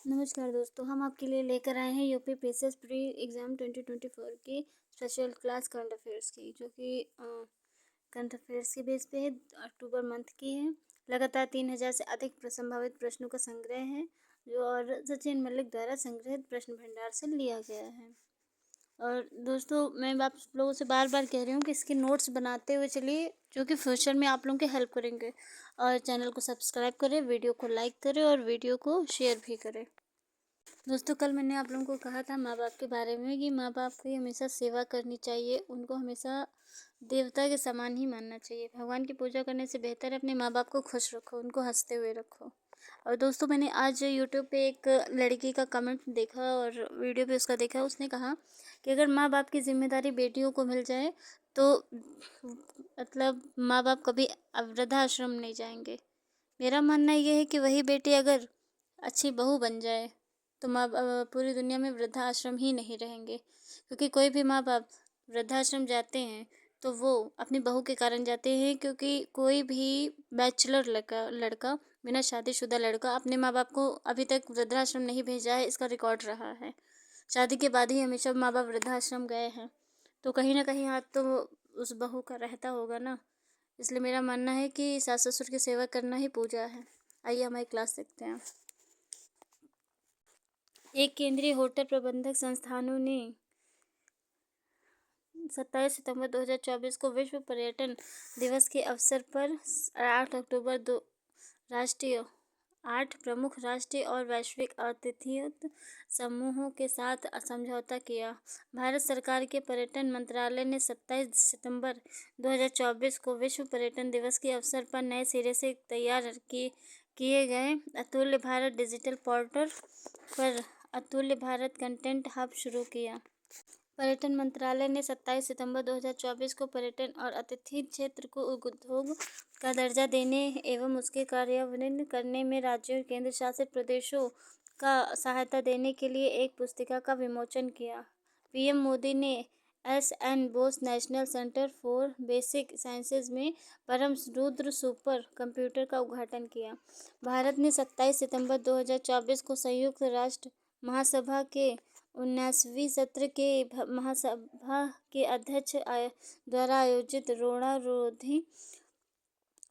नमस्कार दोस्तों, हम आपके लिए लेकर आए हैं यूपी पीसीएस प्री एग्ज़ाम 2024 की स्पेशल क्लास करंट अफेयर्स की, जो कि करंट अफेयर्स के बेस पे है। अक्टूबर मंथ की है। लगातार 3000 से अधिक संभावित प्रश्नों का संग्रह है, जो और सचिन मलिक द्वारा संग्रहित प्रश्न भंडार से लिया गया है। और दोस्तों, मैं आप लोगों से बार बार कह रही हूँ कि इसके नोट्स बनाते हुए चलिए, जो कि फ्यूचर में आप लोगों की हेल्प करेंगे। और चैनल को सब्सक्राइब करें, वीडियो को लाइक करें और वीडियो को शेयर भी करें। दोस्तों, कल मैंने आप लोगों को कहा था माँ बाप के बारे में कि माँ बाप की हमेशा सेवा करनी चाहिए, उनको हमेशा देवता के समान ही मानना चाहिए। भगवान की पूजा करने से बेहतर है अपने माँ बाप को खुश रखो, उनको हंसते हुए रखो। और दोस्तों, मैंने आज यूट्यूब पे एक लड़की का कमेंट देखा और वीडियो भी उसका देखा। उसने कहा कि अगर माँ बाप की जिम्मेदारी बेटियों को मिल जाए तो मतलब माँ बाप कभी वृद्धाश्रम नहीं जाएंगे। मेरा मानना ये है कि वही बेटी अगर अच्छी बहू बन जाए तो पूरी दुनिया में वृद्धाश्रम ही नहीं रहेंगे। क्योंकि कोई भी माँ बाप वृद्धाश्रम जाते हैं तो वो अपनी बहू के कारण जाते हैं, क्योंकि कोई भी बैचलर लड़का बिना शादीशुदा लड़का अपने माँ बाप को अभी तक वृद्धाश्रम नहीं भेजा है, इसका रिकॉर्ड रहा है। शादी के बाद ही हमेशा माँ बाप वृद्धाश्रम गए हैं, तो कहीं ना कहीं हाथ तो उस बहू का रहता होगा ना। इसलिए मेरा मानना है कि सास ससुर की सेवा करना ही पूजा है। आइए हमारी क्लास देखते हैं। एक केंद्रीय होटल प्रबंधक संस्थानों ने 27 सितंबर 2024 को विश्व पर्यटन दिवस के अवसर पर 8 अक्टूबर दो राष्ट्रीय 8 प्रमुख राष्ट्रीय और वैश्विक आतिथ्य समूहों के साथ समझौता किया। भारत सरकार के पर्यटन मंत्रालय ने 27 सितंबर 2024 को विश्व पर्यटन दिवस के अवसर पर नए सिरे से तैयार किए गए अतुल्य भारत डिजिटल पोर्टल पर अतुल्य भारत कंटेंट हब शुरू किया। पर्यटन मंत्रालय ने 27 सितंबर 2024 को पर्यटन और आतिथ्य क्षेत्र को उद्योग का दर्जा देने एवं उसके कार्यान्वयन करने में राज्यों और केंद्र शासित प्रदेशों का सहायता देने के लिए एक पुस्तिका का विमोचन किया। पीएम मोदी ने SN. Bose national centre for basic sciences में परम रुद्र सुपर कंप्यूटर का उद्घाटन किया। भारत ने 27 सितंबर 2024 को संयुक्त राष्ट्र महासभा के 19वीं सत्र के महासभा के अध्यक्ष द्वारा आयोजित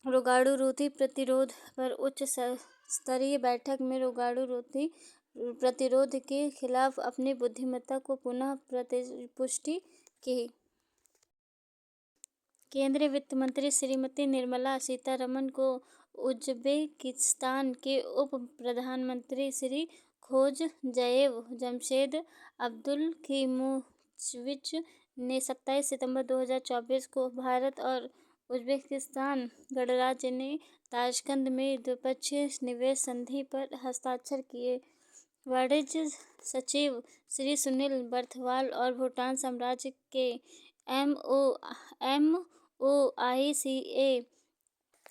रोगाणु रोधी प्रतिरोध पर उच्च स्तरीय बैठक में रोगाणु रोधी प्रतिरोध के खिलाफ अपनी बुद्धिमत्ता को पुनः पुष्टि की। केंद्रीय वित्त मंत्री श्रीमती निर्मला सीतारमण को उज्बेकिस्तान के उप प्रधानमंत्री श्री खोजजयेव जमशेद अब्दुलखिमोविच ने 27 सितंबर 2024 को भारत और उज्बेकिस्तान गणराज्य ने ताशकंद में द्विपक्षीय निवेश संधि पर हस्ताक्षर किए। वाणिज्य सचिव श्री सुनील बर्थवाल और भूटान साम्राज्य के MOICA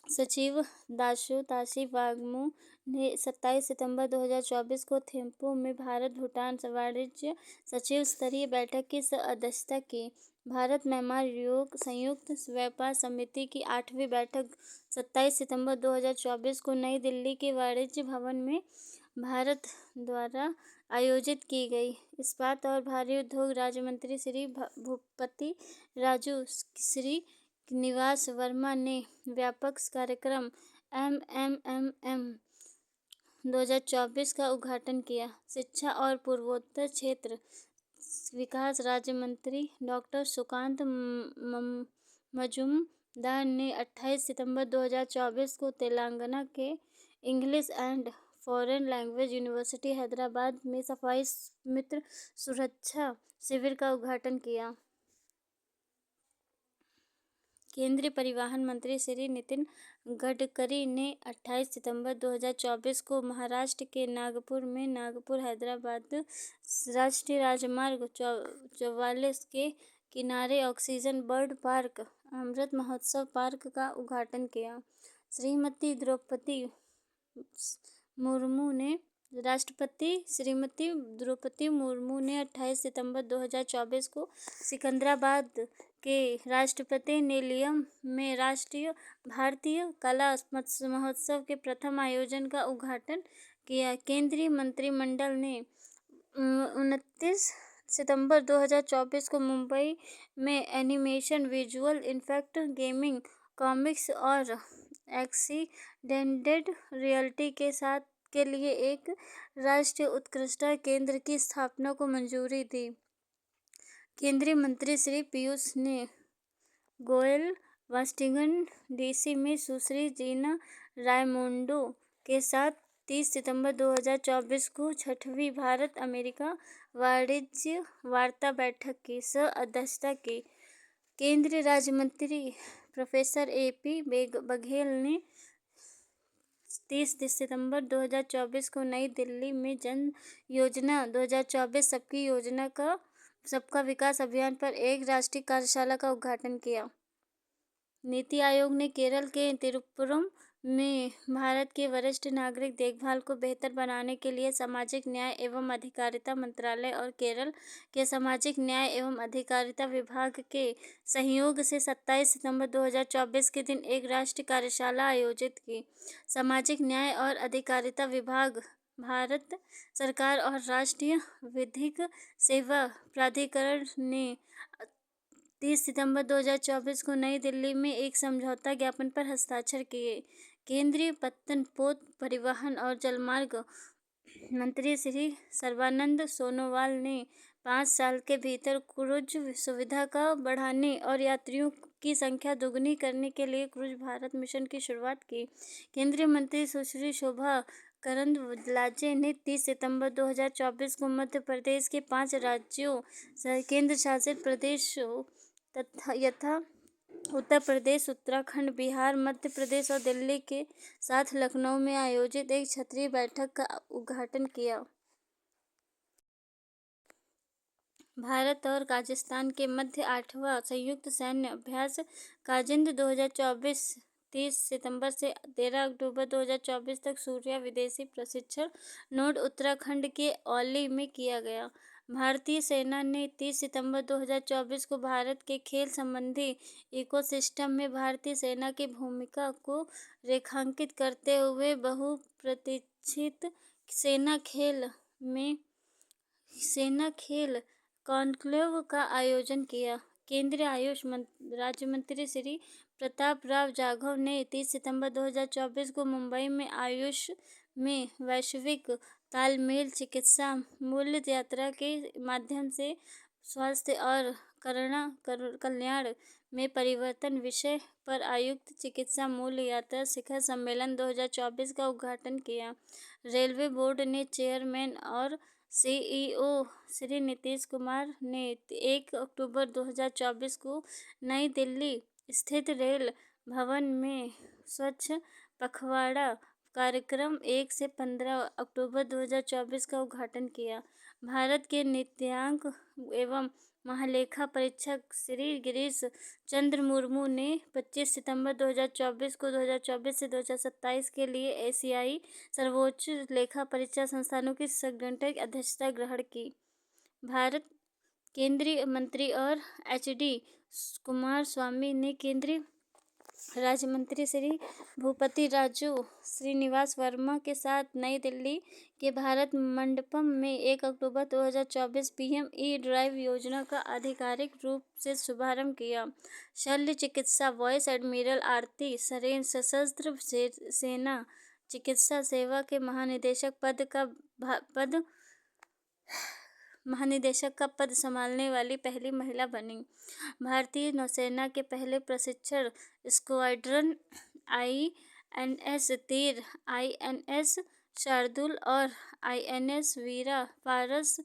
सचिव दाशो ताशी वांगमू ने 27 सितंबर 2024 को थिम्पू में भारत भूटान वाणिज्य सचिव स्तरीय बैठक की अध्यक्षता की। भारत म्यांमार संयुक्त व्यापार समिति की 8वीं बैठक 27 सितंबर 2024 को नई दिल्ली के वाणिज्य भवन में भारत द्वारा आयोजित की गई। इस्पात और भारी उद्योग राज्य मंत्री श्री भूपति राजू श्री निवास वर्मा ने व्यापक कार्यक्रम MMMM 2024 का उद्घाटन किया। शिक्षा और पूर्वोत्तर क्षेत्र विकास राज्य मंत्री डॉक्टर सुकांत मजूमदार ने 28 सितंबर 2024 को तेलंगाना के English and foreign language university Hyderabad में सफाई मित्र सुरक्षा शिविर का उद्घाटन किया। केंद्रीय परिवहन मंत्री श्री नितिन गडकरी ने 28 सितंबर 2024 को महाराष्ट्र के नागपुर में नागपुर हैदराबाद राष्ट्रीय राजमार्ग 44 के किनारे oxygen bird park Amrit Mahotsav park का उद्घाटन किया। श्रीमती द्रौपदी मुर्मू ने राष्ट्रपति श्रीमती द्रौपदी मुर्मू ने 28 सितंबर 2024 को सिकंदराबाद के राष्ट्रपति निलयम में राष्ट्रीय भारतीय कला महोत्सव के प्रथम आयोजन का उद्घाटन किया। केंद्रीय मंत्रिमंडल ने 29 सितंबर 2024 को मुंबई में animation, visual effect, gaming, comics और एक्सटेंडेड रियलिटी के लिए एक राष्ट्रीय उत्कृष्टता केंद्र की स्थापना को मंजूरी दी। केंद्रीय मंत्री श्री पीयूष गोयल वाशिंगटन डीसी में सुश्री जीना रायमोंडो के साथ 30 सितंबर 2024 को 6वीं भारत अमेरिका वाणिज्य वार्ता बैठक की सह-अध्यक्षता की। केंद्रीय राज्य मंत्री प्रोफेसर ए.पी. बघेल ने 30 सितंबर 2024 को नई दिल्ली में जन योजना 2024 सबका विकास अभियान पर एक राष्ट्रीय कार्यशाला का उद्घाटन किया। नीति आयोग ने केरल के तिरुपुरम में भारत के वरिष्ठ नागरिक देखभाल को बेहतर बनाने के लिए सामाजिक न्याय एवं अधिकारिता मंत्रालय और केरल के सामाजिक न्याय एवं अधिकारिता विभाग के सहयोग से 27 सितंबर 2024 के दिन एक राष्ट्रीय कार्यशाला आयोजित की। सामाजिक न्याय और अधिकारिता विभाग भारत सरकार और राष्ट्रीय विधिक सेवा प्राधिकरण ने 30 सितंबर 2024 को नई दिल्ली में एक समझौता ज्ञापन पर हस्ताक्षर किए। केंद्रीय पत्तन, पोत, परिवहन और जलमार्ग मंत्री श्री सर्बानंद सोनोवाल ने 5 साल के भीतर क्रूज सुविधा का बढ़ाने और यात्रियों की संख्या दोगुनी करने के लिए क्रूज भारत मिशन की शुरुआत की। केंद्रीय मंत्री सुश्री शोभा करंदलाजे ने 30 सितंबर 2024 को मध्य प्रदेश के 5 राज्यों, केंद्र शासित प्रदेशों यथा उत्तर प्रदेश, उत्तराखंड, बिहार, मध्य प्रदेश और दिल्ली के साथ लखनऊ में आयोजित एक क्षेत्रीय बैठक का उद्घाटन किया। भारत और काजाकिस्तान के मध्य 8वां संयुक्त सैन्य अभ्यास काजिंद 2024 30 सितंबर से 13 अक्टूबर 2024 तक सूर्या विदेशी प्रशिक्षण नोड उत्तराखंड के औली में किया गया। भारतीय सेना ने 30 सितंबर 2024 को भारत के खेल संबंधी इकोसिस्टम में भारतीय सेना की भूमिका को रेखांकित करते हुए बहुप्रतीक्षित सेना खेल कॉन्क्लेव का आयोजन किया। केंद्रीय आयुष राज्य मंत्री श्री प्रताप राव जाधव ने 30 सितंबर 2024 को मुंबई में आयुष में वैश्विक तालमेल, चिकित्सा मूल्य यात्रा के माध्यम से स्वास्थ्य और कल्याण में परिवर्तन विषय पर आयुक्त चिकित्सा मूल्य यात्रा शिखर सम्मेलन 2024 का उद्घाटन किया। रेलवे बोर्ड ने चेयरमैन और सीईओ श्री नीतीश कुमार ने 1 अक्टूबर 2024 को नई दिल्ली स्थित रेल भवन में स्वच्छ पखवाड़ा कार्यक्रम 1 से 15 अक्टूबर 2024 का उद्घाटन किया। भारत के नीतिआयोग एवं महालेखा परीक्षक श्री गिरीश चंद्र मुर्मू ने 25 सितंबर 2024 को 2024 से 2027 के लिए एशियाई सर्वोच्च लेखा परीक्षा संस्थानों की सांगठनिक अध्यक्षता ग्रहण की। भारत केंद्रीय मंत्री और एच.डी. कुमार स्वामी ने केंद्रीय राज्य मंत्री श्री भूपति राजू श्रीनिवास वर्मा के साथ नई दिल्ली के भारत मंडपम में 1 अक्टूबर 2024 पीएम ई-ड्राइव योजना का आधिकारिक रूप से शुभारंभ किया। शल्य चिकित्सा वाइस एडमिरल आरती सरेन सशस्त्र सेना चिकित्सा सेवा के महानिदेशक का पद संभालने वाली पहली महिला बनी। भारतीय नौसेना के पहले प्रशिक्षण स्क्वाड्रन आईएनएस तीर, आईएनएस शार्दुल और आईएनएस वीरा पारस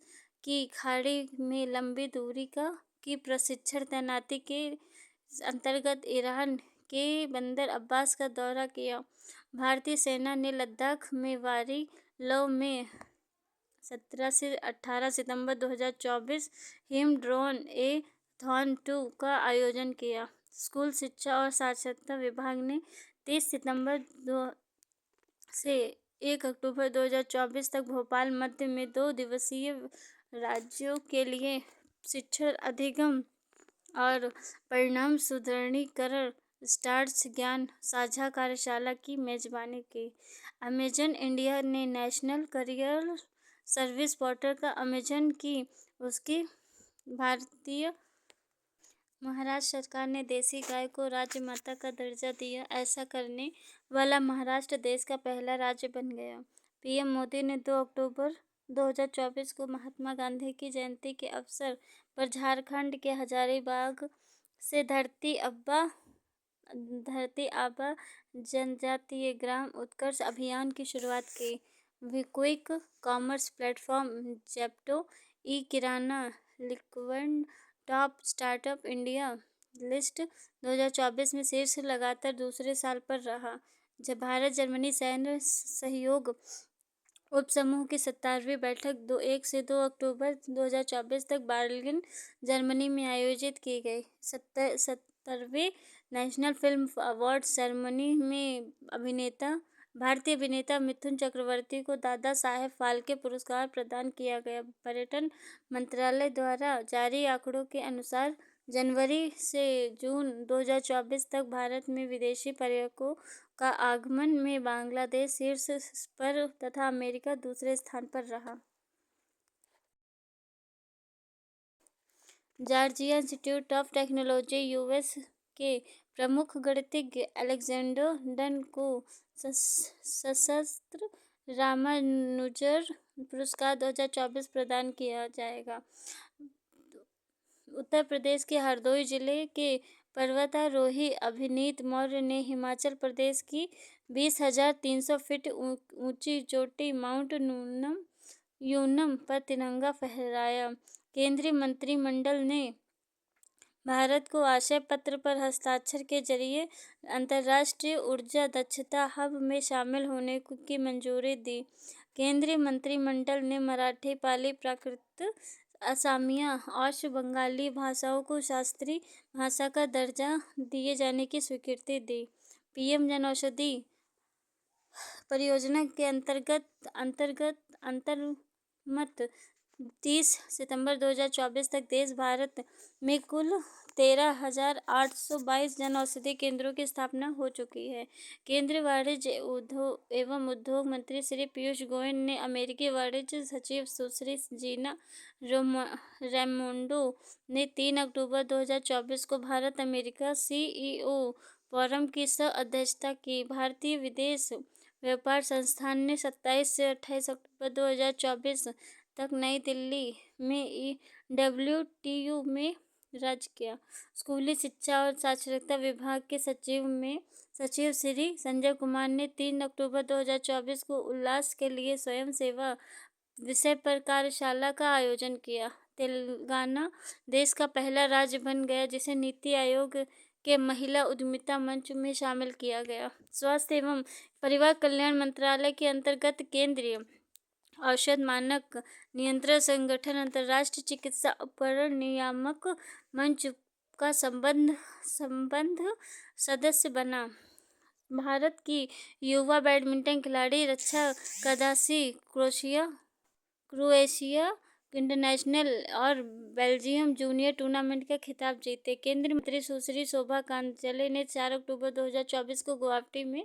की खाड़ी में लंबी दूरी की प्रशिक्षण तैनाती के अंतर्गत ईरान के बंदर अब्बास का दौरा किया। भारतीय सेना ने लद्दाख में वारी लव में 17 से 18 सितंबर 2024 हिम ड्रोन ए-थॉन 2 का आयोजन किया। स्कूल शिक्षा और साक्षरता विभाग ने 30 सितंबर से 1 अक्टूबर 2024 तक भोपाल मध्य में 2 दिवसीय राज्यों के लिए शिक्षण अधिगम और परिणाम सुदृढ़ीकरण स्टार्स ज्ञान साझा कार्यशाला की मेजबानी की। अमेजन इंडिया ने नेशनल करियर सर्विस पोर्टल का अमेजन की उसकी भारतीय महाराष्ट्र सरकार ने देसी गाय को राज्य माता का दर्जा दिया। ऐसा करने वाला महाराष्ट्र देश का पहला राज्य बन गया। पीएम मोदी ने 2 अक्टूबर 2024 को महात्मा गांधी की जयंती के अवसर पर झारखंड के हजारीबाग से धरती आबा जनजातीय ग्राम उत्कर्ष अभियान की शुरुआत की। क्विक कॉमर्स प्लेटफॉर्म जेप्टो ई किराना LinkedIn top startup India list 2024 में शीर्ष लगातार दूसरे साल पर रहा। जब भारत जर्मनी सैन्य सहयोग उपसमूह की 17वीं बैठक 1 से 2 अक्टूबर 2024 तक बर्लिन जर्मनी में आयोजित की गई। 70वीं नेशनल फिल्म अवार्ड सेरेमनी में भारतीय अभिनेता मिथुन चक्रवर्ती को दादा साहेब फाल्के पुरस्कार प्रदान किया गया। पर्यटन मंत्रालय द्वारा जारी आंकड़ों के अनुसार जनवरी से जून 2024 तक भारत में विदेशी पर्यटकों का आगमन में बांग्लादेश शीर्ष पर तथा अमेरिका दूसरे स्थान पर रहा। Georgia institute of technology US के प्रमुख गणितज्ञ अलेक्जेंडर डन को सशस्त्र रामानुजन पुरस्कार 2024 प्रदान किया जाएगा। उत्तर प्रदेश के हरदोई जिले के पर्वतारोही अभिनीत मौर्य ने हिमाचल प्रदेश की 20,300 फीट ऊंची चोटी माउंट यूनम पर तिरंगा फहराया। केंद्रीय मंत्रिमंडल ने भारत को आशय पत्र पर हस्ताक्षर के जरिए अंतर्राष्ट्रीय ऊर्जा दक्षता हब में शामिल होने की मंजूरी दी। केंद्रीय मंत्रिमंडल ने मराठी, पाली, प्राकृत, असमिया और बंगाली भाषाओं को शास्त्रीय भाषा का दर्जा दिए जाने की स्वीकृति दी। पीएम जनऔषधि परियोजना के अंतर्गत 30 सितंबर 2024 तक देश भारत में कुल 13,822 जनऔषधि केंद्रों की स्थापना हो चुकी है। केंद्रीय वाणिज्य एवं उद्योग मंत्री श्री पीयूष गोयल ने अमेरिकी वाणिज्य सचिव सुश्री जीना रैमोंडो ने 3 अक्टूबर 2024 को भारत अमेरिका सीईओ फोरम की सह-अध्यक्षता की। भारतीय विदेश व्यापार संस्थान ने 27 से 28 अक्टूबर 2024 तक नई दिल्ली में WTO में राज्य स्कूली शिक्षा और साक्षरता विभाग के सचिव श्री संजय कुमार ने 3 अक्टूबर 2024 को उल्लास के लिए स्वयं सेवा विषय पर कार्यशाला का आयोजन किया। तेलंगाना देश का पहला राज्य बन गया जिसे नीति आयोग के महिला उद्यमिता मंच में शामिल किया गया। स्वास्थ्य एवं परिवार कल्याण मंत्रालय के अंतर्गत केंद्रीय औषध मानक नियंत्रण संगठन अंतर्राष्ट्रीय चिकित्सा उपकरण नियामक मंच का संबद्ध सदस्य बना। भारत की युवा बैडमिंटन खिलाड़ी रक्षा कदासी क्रोएशिया इंटरनेशनल और बेल्जियम जूनियर टूर्नामेंट का खिताब जीते। केंद्रीय मंत्री सुश्री शोभा कांतले ने 4 अक्टूबर 2024 को गुवाहाटी में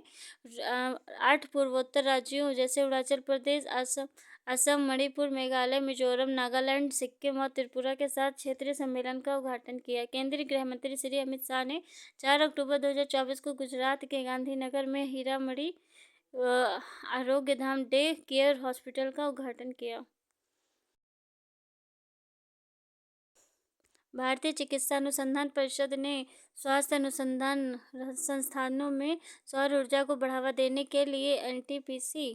8 पूर्वोत्तर राज्यों जैसे अरुणाचल प्रदेश, असम, मणिपुर, मेघालय, मिजोरम, नागालैंड, सिक्किम और त्रिपुरा के साथ क्षेत्रीय सम्मेलन का उद्घाटन किया। केंद्रीय गृह मंत्री श्री अमित शाह ने 4 अक्टूबर 2024 को गुजरात के गांधीनगर में हीरामणी आरोग्यधाम डे केयर हॉस्पिटल का उद्घाटन किया। भारतीय चिकित्सा अनुसंधान परिषद ने स्वास्थ्य अनुसंधान संस्थानों में सौर ऊर्जा को बढ़ावा देने के लिए एनटीपीसी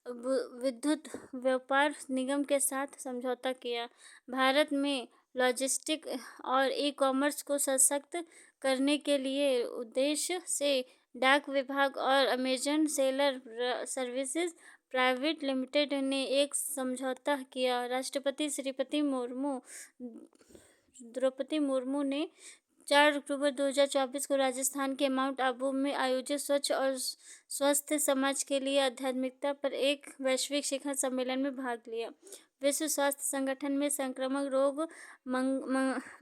विद्युत व्यापार निगम के साथ समझौता किया। भारत में लॉजिस्टिक और ई-कॉमर्स को सशक्त करने के लिए उद्देश्य से डाक विभाग और Amazon seller services private limited ने एक समझौता किया। राष्ट्रपति द्रौपदी मुर्मू ने 4 अक्टूबर 2024 को राजस्थान के माउंट आबू में आयोजित स्वच्छ और स्वस्थ समाज के लिए आध्यात्मिकता पर एक वैश्विक शिखर सम्मेलन में भाग लिया। विश्व स्वास्थ्य संगठन में संक्रामक रोग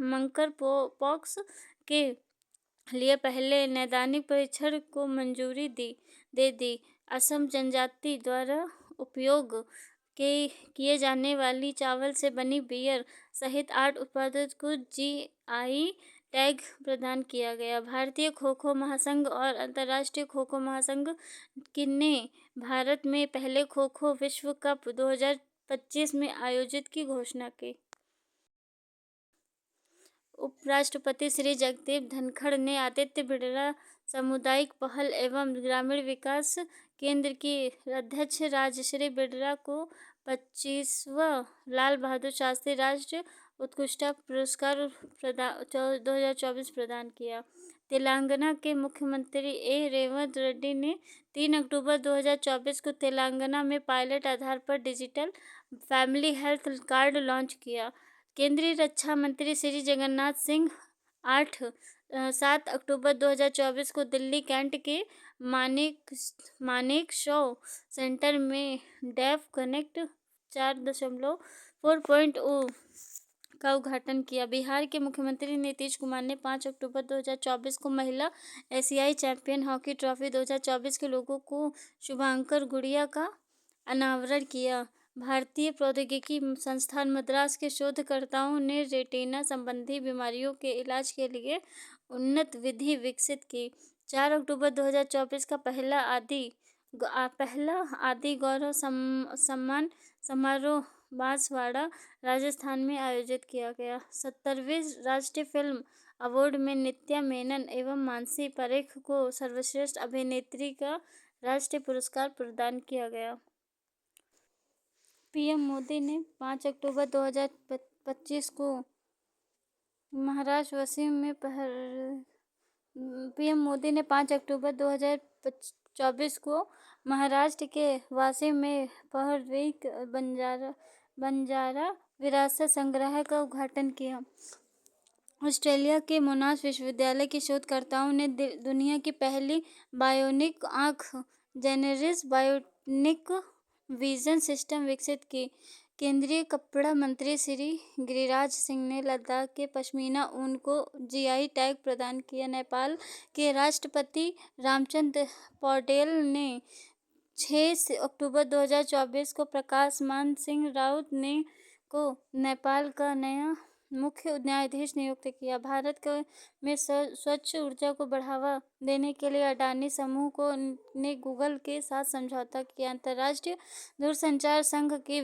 मंकर पॉक्स के लिए पहले नैदानिक परीक्षण को मंजूरी दे दी। असम जनजाति द्वारा उपयोग किए जाने वाली चावल से बनी बियर सहित 8 उत्पादों को जीआई टैग प्रदान किया गया। भारतीय खो खो महासंघ और अंतर्राष्ट्रीय खो खो महासंघ ने भारत में पहले खो खो विश्व कप 2025 में आयोजित की घोषणा की। उपराष्ट्रपति श्री जगदीप धनखड़ ने आदित्य बिड़ला सामुदायिक पहल एवं ग्रामीण विकास केंद्र की अध्यक्ष राजश्री बिड़ला को 25वां लाल बहादुर शास्त्री राष्ट्रीय उत्कृष्टता पुरस्कार 2024 प्रदान किया। तेलंगाना के मुख्यमंत्री ए रेवंत रेड्डी ने 3 अक्टूबर 2024 को तेलंगाना में पायलट आधार पर digital family health card launch किया। केंद्रीय रक्षा मंत्री श्री जगन्नाथ सिंह 7 अक्टूबर 2024 को दिल्ली कैंट के मानेकशॉ सेंटर में डेफ कनेक्ट 4.4.0 का उद्घाटन किया। बिहार के मुख्यमंत्री नीतीश कुमार ने 5 अक्टूबर 2024 को महिला एशियाई चैंपियन हॉकी ट्रॉफी 2024 के लोगों को शुभांकर गुड़िया का अनावरण किया। भारतीय प्रौद्योगिकी संस्थान मद्रास के शोधकर्ताओं ने रेटिना संबंधी बीमारियों के इलाज के लिए उन्नत विधि विकसित की। 4 अक्टूबर 2024 का पहला आदि गौरव सम्मान समारोह बांसवाड़ा राजस्थान में आयोजित किया गया। 70वें राष्ट्रीय फिल्म अवार्ड में नित्या मेनन एवं मानसी पारेख को सर्वश्रेष्ठ अभिनेत्री का राष्ट्रीय पुरस्कार प्रदान किया गया। पीएम मोदी ने 5 अक्टूबर 2025 को महाराष्ट्र वाशिम में पीएम मोदी ने 5 अक्टूबर 2024 को महाराष्ट्र के वाशिम में पहलवीं बंजारा विरासत संग्रहालय का उद्घाटन किया। ऑस्ट्रेलिया के मोनाश विश्वविद्यालय के शोधकर्ताओं ने दुनिया की पहली बायोनिक आंख जेनेरिस बायोनिक विजन सिस्टम विकसित की। केंद्रीय कपड़ा मंत्री श्री गिरिराज सिंह ने लद्दाख के पश्मीना ऊन को जीआई टैग प्रदान किया। नेपाल के राष्ट्रपति रामचंद्र पौडेल ने 6 अक्टूबर 2024 को प्रकाशमान सिंह राउत को नेपाल का नया मुख्य न्यायाधीश नियुक्त किया। भारत में स्वच्छ ऊर्जा को बढ़ावा देने के लिए अडानी समूह ने गूगल के साथ समझौता किया। अंतर्राष्ट्रीय दूरसंचार संघ की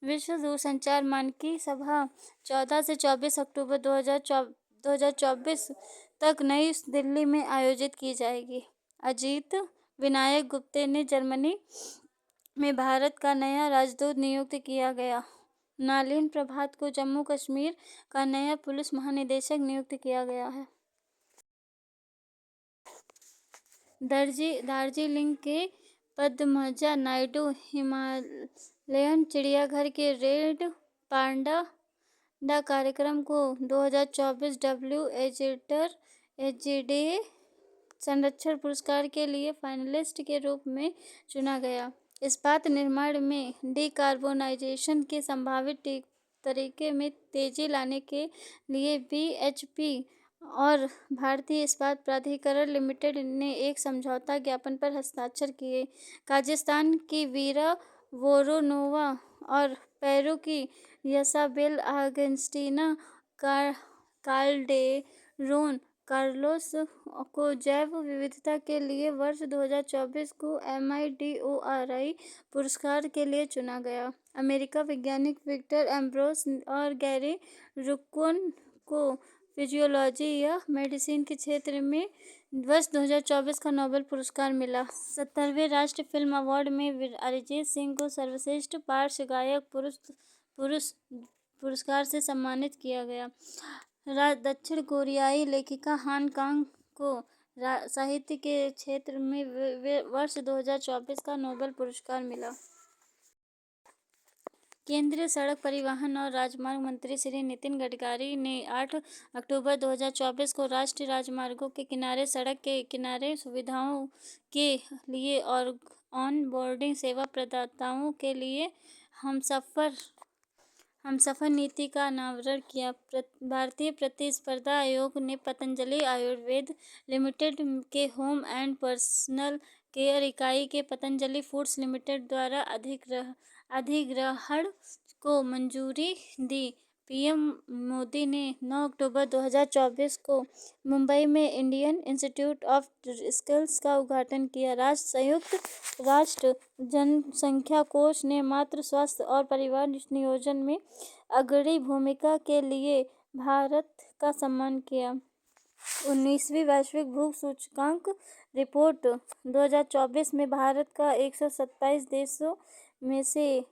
विश्व दूरसंचार मानकी सभा 14 से 24 अक्टूबर 2024 तक नई दिल्ली में आयोजित की जाएगी। अजीत विनायक गुप्ते ने जर्मनी में भारत का नया राजदूत नियुक्त किया गया। नालिन प्रभात को जम्मू कश्मीर का नया पुलिस महानिदेशक नियुक्त किया गया है। दार्जिलिंग के पद्मजा नायडू हिमालयन चिड़ियाघर के रेड पांडा कार्यक्रम को 2024 एचडीए संरक्षण पुरस्कार के लिए फाइनलिस्ट के रूप में चुना गया। इस्पात निर्माण में डिकार्बोनाइजेशन के संभावित तरीके में तेजी लाने के लिए बीएचपी और भारतीय इस्पात प्राधिकरण लिमिटेड ने एक समझौता ज्ञापन पर हस्ताक्षर किए। काजाख्स्तान की वीरा वोरोनोवा और पेरू की इसाबेल आगस्टीना काल्डेरोन कार्लोस को जैव विविधता के लिए वर्ष 2024 को MIDORI पुरस्कार के लिए चुना गया। अमेरिकी वैज्ञानिक विक्टर एम्ब्रोस और गैरी रुक्कोन को फिजियोलॉजी या मेडिसिन के क्षेत्र में वर्ष 2024 का नोबेल पुरस्कार मिला। 70वें राष्ट्रीय फिल्म अवार्ड में अरिजीत सिंह को सर्वश्रेष्ठ पार्श्व गायक पुरस्कार से सम्मानित किया गया। दक्षिण कोरियाई लेखिका हान कांग को साहित्य के क्षेत्र में वर्ष 2024 का नोबेल पुरस्कार मिला। केंद्रीय सड़क परिवहन और राजमार्ग मंत्री श्री नितिन गडकरी ने 8 अक्टूबर 2024 को राष्ट्रीय राजमार्गों के किनारे सड़क के किनारे सुविधाओं के लिए और ऑन बोर्डिंग सेवा प्रदाताओं के लिए हमसफर हमसफर नीति का अनावरण किया। भारतीय प्रतिस्पर्धा आयोग ने पतंजलि आयुर्वेद लिमिटेड के होम एंड पर्सनल केयर इकाई के पतंजलि फूड्स लिमिटेड द्वारा अधिग्रहण को मंजूरी दी। पीएम मोदी ने 9 अक्टूबर 2024 को मुंबई में इंडियन इंस्टीट्यूट ऑफ स्किल्स का उद्घाटन किया। संयुक्त राष्ट्र जनसंख्या कोष ने मातृ स्वास्थ्य और परिवार नियोजन में अग्रणी भूमिका के लिए भारत का सम्मान किया। 19वीं वैश्विक भूख सूचकांक रिपोर्ट 2024 में भारत का 127 देशों में से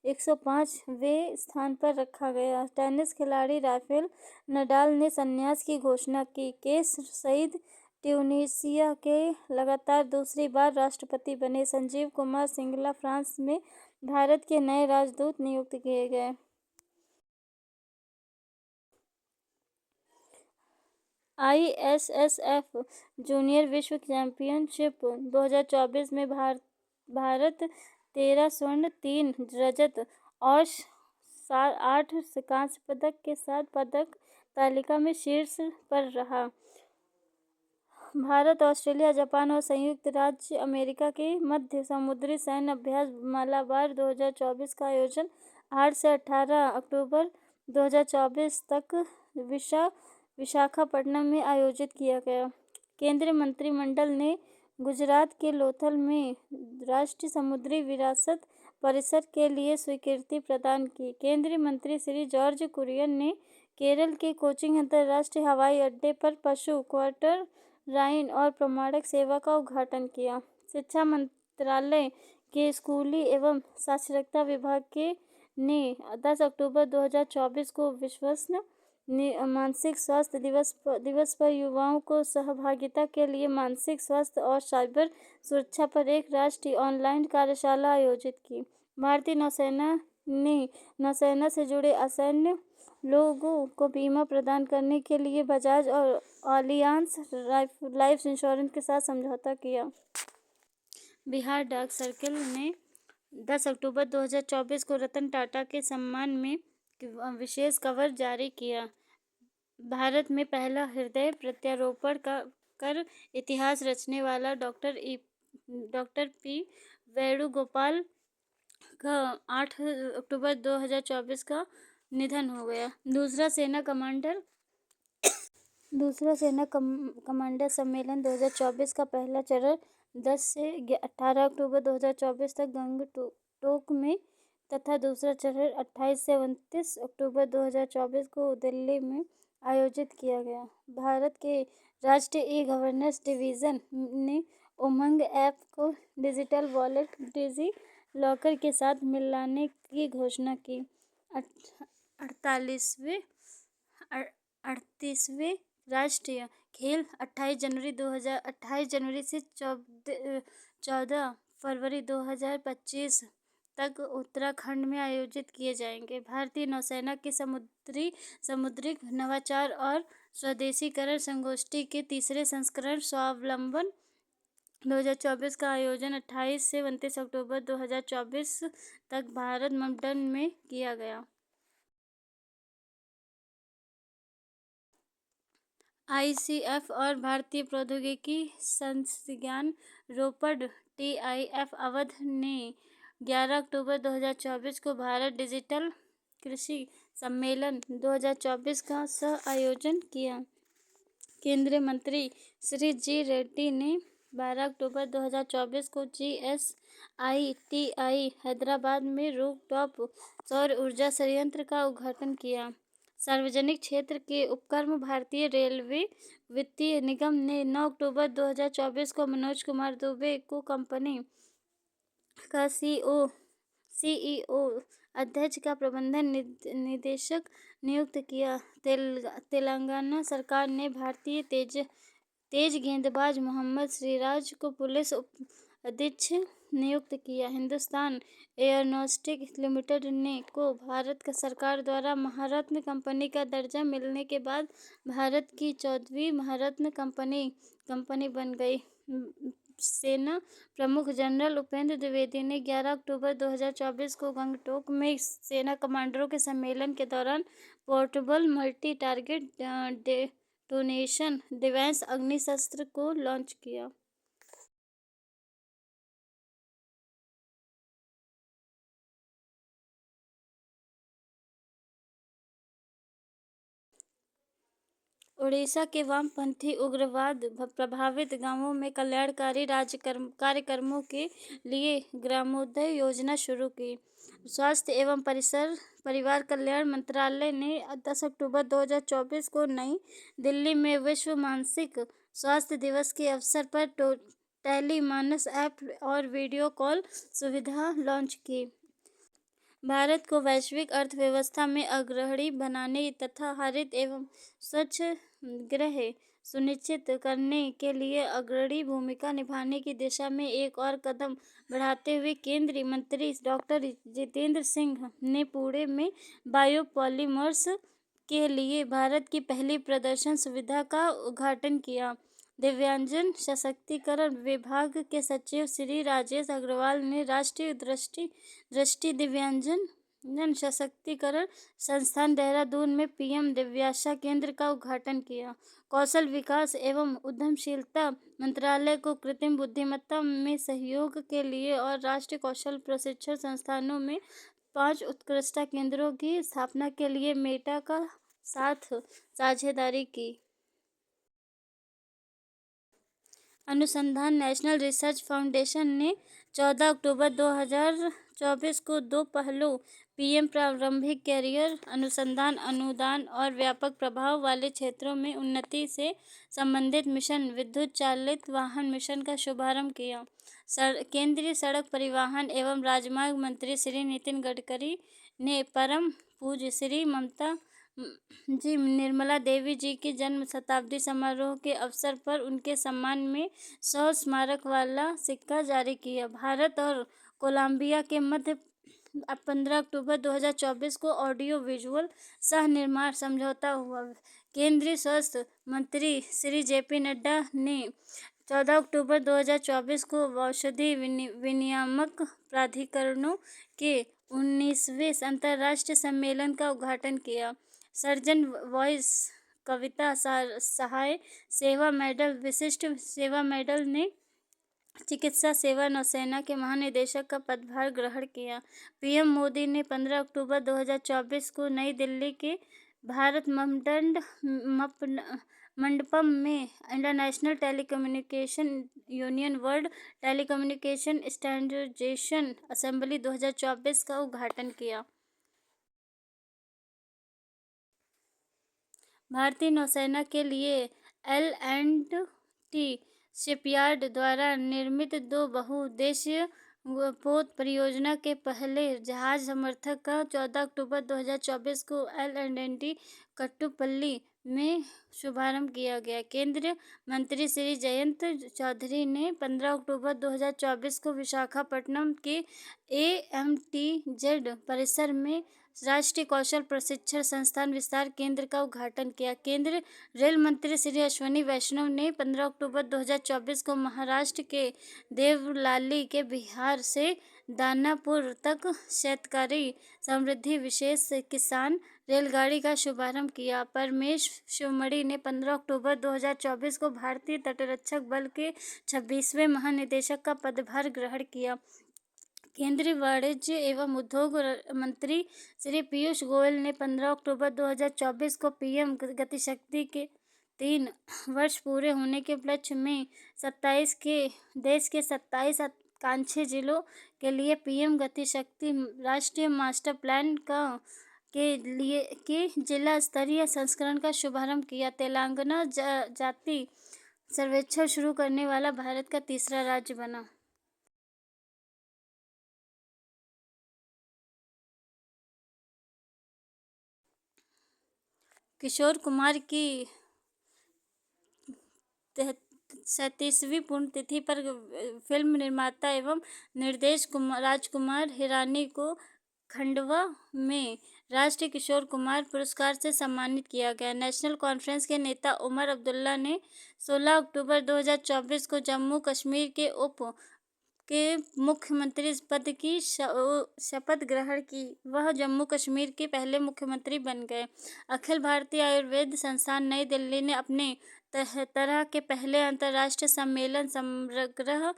105वें स्थान पर रखा गया। टेनिस खिलाड़ी राफेल नडाल ने संन्यास की घोषणा की। केस सईद ट्यूनीशिया के लगातार दूसरी बार राष्ट्रपति बने। संजीव कुमार सिंगला फ्रांस में भारत के नए राजदूत नियुक्त किए गए। ISSF जूनियर विश्व चैंपियनशिप 2024 में भारत 13 स्वर्ण, 3 रजत और 8 कांस्य पदक के साथ पदक तालिका में शीर्ष पर रहा। भारत, ऑस्ट्रेलिया, जापान और संयुक्त राज्य अमेरिका के मध्य समुद्री सैन्य अभ्यास मालाबार 2024 का आयोजन 8 से 18 अक्टूबर 2024 तक विशाखापट्टनम में आयोजित किया गया। केंद्रीय मंत्रिमंडल ने गुजरात के लोथल में राष्ट्रीय समुद्री विरासत परिसर के लिए स्वीकृति प्रदान की। केंद्रीय मंत्री श्री जॉर्ज कुरियन ने केरल के कोचीन अंतर्राष्ट्रीय हवाई अड्डे पर पशु क्वारंटाइन और प्रमाणक सेवा का उद्घाटन किया। शिक्षा मंत्रालय के स्कूली एवं साक्षरता विभाग ने 10 अक्टूबर 2024 को विश्व मानसिक स्वास्थ्य दिवस पर युवाओं को सहभागिता के लिए मानसिक स्वास्थ्य और साइबर सुरक्षा पर एक राष्ट्रीय ऑनलाइन कार्यशाला आयोजित की। भारतीय नौसेना ने नौसेना से जुड़े असैन्य लोगों को बीमा प्रदान करने के लिए बजाज और अलियांज लाइफ इंश्योरेंस के साथ समझौता किया। बिहार डाक सर्किल ने 10 अक्टूबर 2024 को रतन टाटा के सम्मान में विशेष कवर जारी किया। भारत में पहला हृदय प्रत्यारोपण कर इतिहास रचने वाला डॉक्टर पी वेणुगोपाल का 8 अक्टूबर 2024 का निधन हो गया। दूसरा सेना कमांडर सम्मेलन 2024 का पहला चरण 10 से 18 अक्टूबर 2024 तक गंगटोक में तथा दूसरा चरण 28 से 29 अक्टूबर 2024 को दिल्ली में आयोजित किया गया। भारत के राष्ट्रीय ई-गवर्नेंस डिवीजन ने उमंग ऐप को डिजिटल वॉलेट डिजी लॉकर के साथ मिलाने की घोषणा की। 38वें राष्ट्रीय खेल 28 जनवरी से 14 फरवरी 2025 तक उत्तराखंड में आयोजित किए जाएंगे। भारतीय नौसेना की समुद्री नवाचार और स्वदेशीकरण संगोष्ठी के तीसरे संस्करण स्वावलंबन 2024 का आयोजन 28 से 29 अक्टूबर 2024 तक भारत मंडन में किया गया। ICF और भारतीय प्रौद्योगिकी संस्थान रोपड़ TIF अवध ने 11 अक्टूबर 2024 को भारत डिजिटल कृषि सम्मेलन 2024 का सह आयोजन किया। केंद्रीय मंत्री श्री जी रेड्डी ने 12 अक्टूबर 2024 को GSITI हैदराबाद में रूफटॉप सौर ऊर्जा संयंत्र का उद्घाटन किया। सार्वजनिक क्षेत्र के उपक्रम भारतीय रेलवे वित्तीय निगम ने 9 अक्टूबर 2024 को मनोज कुमार दुबे को कंपनी का CEO अध्यक्ष का प्रबंधन निदेशक नियुक्त किया। तेलंगाना सरकार ने भारतीय तेज गेंदबाज मोहम्मद सिराज को पुलिस उपाधीक्षक नियुक्त किया। हिंदुस्तान एयरोनॉटिक्स लिमिटेड को भारत सरकार द्वारा महारत्न कंपनी का दर्जा मिलने के बाद भारत की 14वीं महारत्न कंपनी बन गई। सेना प्रमुख जनरल उपेंद्र द्विवेदी ने 11 अक्टूबर 2024 को गंगटोक में सेना कमांडरों के सम्मेलन के दौरान portable multi target detonation device Agnishastra को लॉन्च किया। ओडिशा के वामपंथी उग्रवाद प्रभावित गांवों में कल्याणकारी कार्यक्रमों के लिए ग्रामोदय योजना शुरू की। स्वास्थ्य एवं परिवार कल्याण मंत्रालय ने 10 अक्टूबर 2024 को नई दिल्ली में विश्व मानसिक स्वास्थ्य दिवस के अवसर पर टेली मानस ऐप और वीडियो कॉल सुविधा लॉन्च की। भारत को वैश्विक अर्थव्यवस्था में अग्रणी बनाने तथा हरित एवं स्वच्छ ग्रह सुनिश्चित करने के लिए अग्रणी भूमिका निभाने की दिशा में एक और कदम बढ़ाते हुए केंद्रीय मंत्री डॉक्टर जितेंद्र सिंह ने पुणे में बायोपॉलिमर्स के लिए भारत की पहली प्रदर्शन सुविधा का उद्घाटन किया। दिव्यांगजन सशक्तिकरण विभाग के सचिव श्री राजेश अग्रवाल ने राष्ट्रीय दृष्टि दिव्यांगजन सशक्तिकरण संस्थान देहरादून में पीएम दिव्याशा केंद्र का उद्घाटन किया। कौशल विकास एवं उद्यमशीलता मंत्रालय को कृत्रिम बुद्धिमत्ता में सहयोग के लिए और राष्ट्रीय कौशल प्रशिक्षण संस्थानों में 5 उत्कृष्टता केंद्रों की स्थापना के लिए मेटा का साथ साझेदारी की। अनुसंधान नेशनल रिसर्च फाउंडेशन ने 14 अक्टूबर 2024 को 2 पहलों पीएम प्रारंभिक कैरियर अनुसंधान अनुदान और व्यापक प्रभाव वाले क्षेत्रों में उन्नति से संबंधित मिशन विद्युत चालित वाहन मिशन का शुभारंभ किया। केंद्रीय सड़क परिवहन एवं राजमार्ग मंत्री श्री नितिन गडकरी ने परम पूज्य श्री ममता जी निर्मला देवी जी के जन्म शताब्दी समारोह के अवसर पर उनके सम्मान में 100 स्मारक वाला सिक्का जारी किया। भारत और कोलंबिया के मध्य 15 अक्टूबर 2024 को ऑडियो विजुअल सह निर्माण समझौता हुआ। केंद्रीय स्वास्थ्य मंत्री श्री जेपी नड्डा ने 14 अक्टूबर 2024 को औषधि विनियामक प्राधिकरणों के 19वें अंतर्राष्ट्रीय सम्मेलन का उद्घाटन किया। सर्जन वॉइस कविता सहाय सेवा मेडल विशिष्ट सेवा मेडल ने चिकित्सा सेवा नौसेना के महानिदेशक का पदभार ग्रहण किया। पीएम मोदी ने 15 अक्टूबर 2024 को नई दिल्ली के भारत मंडपम में international telecommunication union world telecommunication standardisation assembly 2024 का उद्घाटन किया। भारतीय नौसेना के लिए L&T शिपयार्ड द्वारा निर्मित 2 बहुउद्देशीय पोत परियोजना के पहले जहाज समर्थक का 14 अक्टूबर 2024 को L&T कट्टुपल्ली में शुभारंभ किया गया। केंद्रीय मंत्री श्री जयंत चौधरी ने 15 अक्टूबर 2024 को विशाखापट्टनम के AMTZ परिसर में राष्ट्रीय कौशल प्रशिक्षण संस्थान विस्तार केंद्र का उद्घाटन किया। केंद्रीय रेल मंत्री श्री अश्विनी वैष्णव ने 15 अक्टूबर 2024 को महाराष्ट्र के देवलाली के बिहार से दानापुर तक शेतकारी समृद्धि विशेष किसान रेलगाड़ी का शुभारंभ किया। परमेश शिवमणि ने 15 अक्टूबर 2024 को भारतीय तटरक्षक बल के 26वें महानिदेशक का पदभार ग्रहण किया। केंद्रीय वाणिज्य एवं उद्योग मंत्री श्री पीयूष गोयल ने 15 अक्टूबर 2024 को पीएम गतिशक्ति के 3 वर्ष पूरे होने के उपलक्ष्य में देश के 27 आकांक्षी जिलों के लिए पीएम गतिशक्ति राष्ट्रीय मास्टर प्लान के जिला स्तरीय संस्करण का शुभारंभ किया। तेलंगाना जाति सर्वेक्षण शुरू करने वाला भारत का तीसरा राज्य बना। किशोर कुमार की 37वीं पुण्यतिथि पर फिल्म निर्माता एवं निर्देशक राजकुमार हिरानी को खंडवा में राष्ट्रीय किशोर कुमार पुरस्कार से सम्मानित किया गया। नेशनल कॉन्फ्रेंस के नेता उमर अब्दुल्ला ने 16 अक्टूबर 2024 को जम्मू कश्मीर के मुख्यमंत्री पद की शपथ ग्रहण की। वह जम्मू कश्मीर के पहले मुख्यमंत्री बन गए। अखिल भारतीय आयुर्वेद संस्थान नई दिल्ली ने अपने तरह के पहले अंतर्राष्ट्रीय सम्मेलन समग्र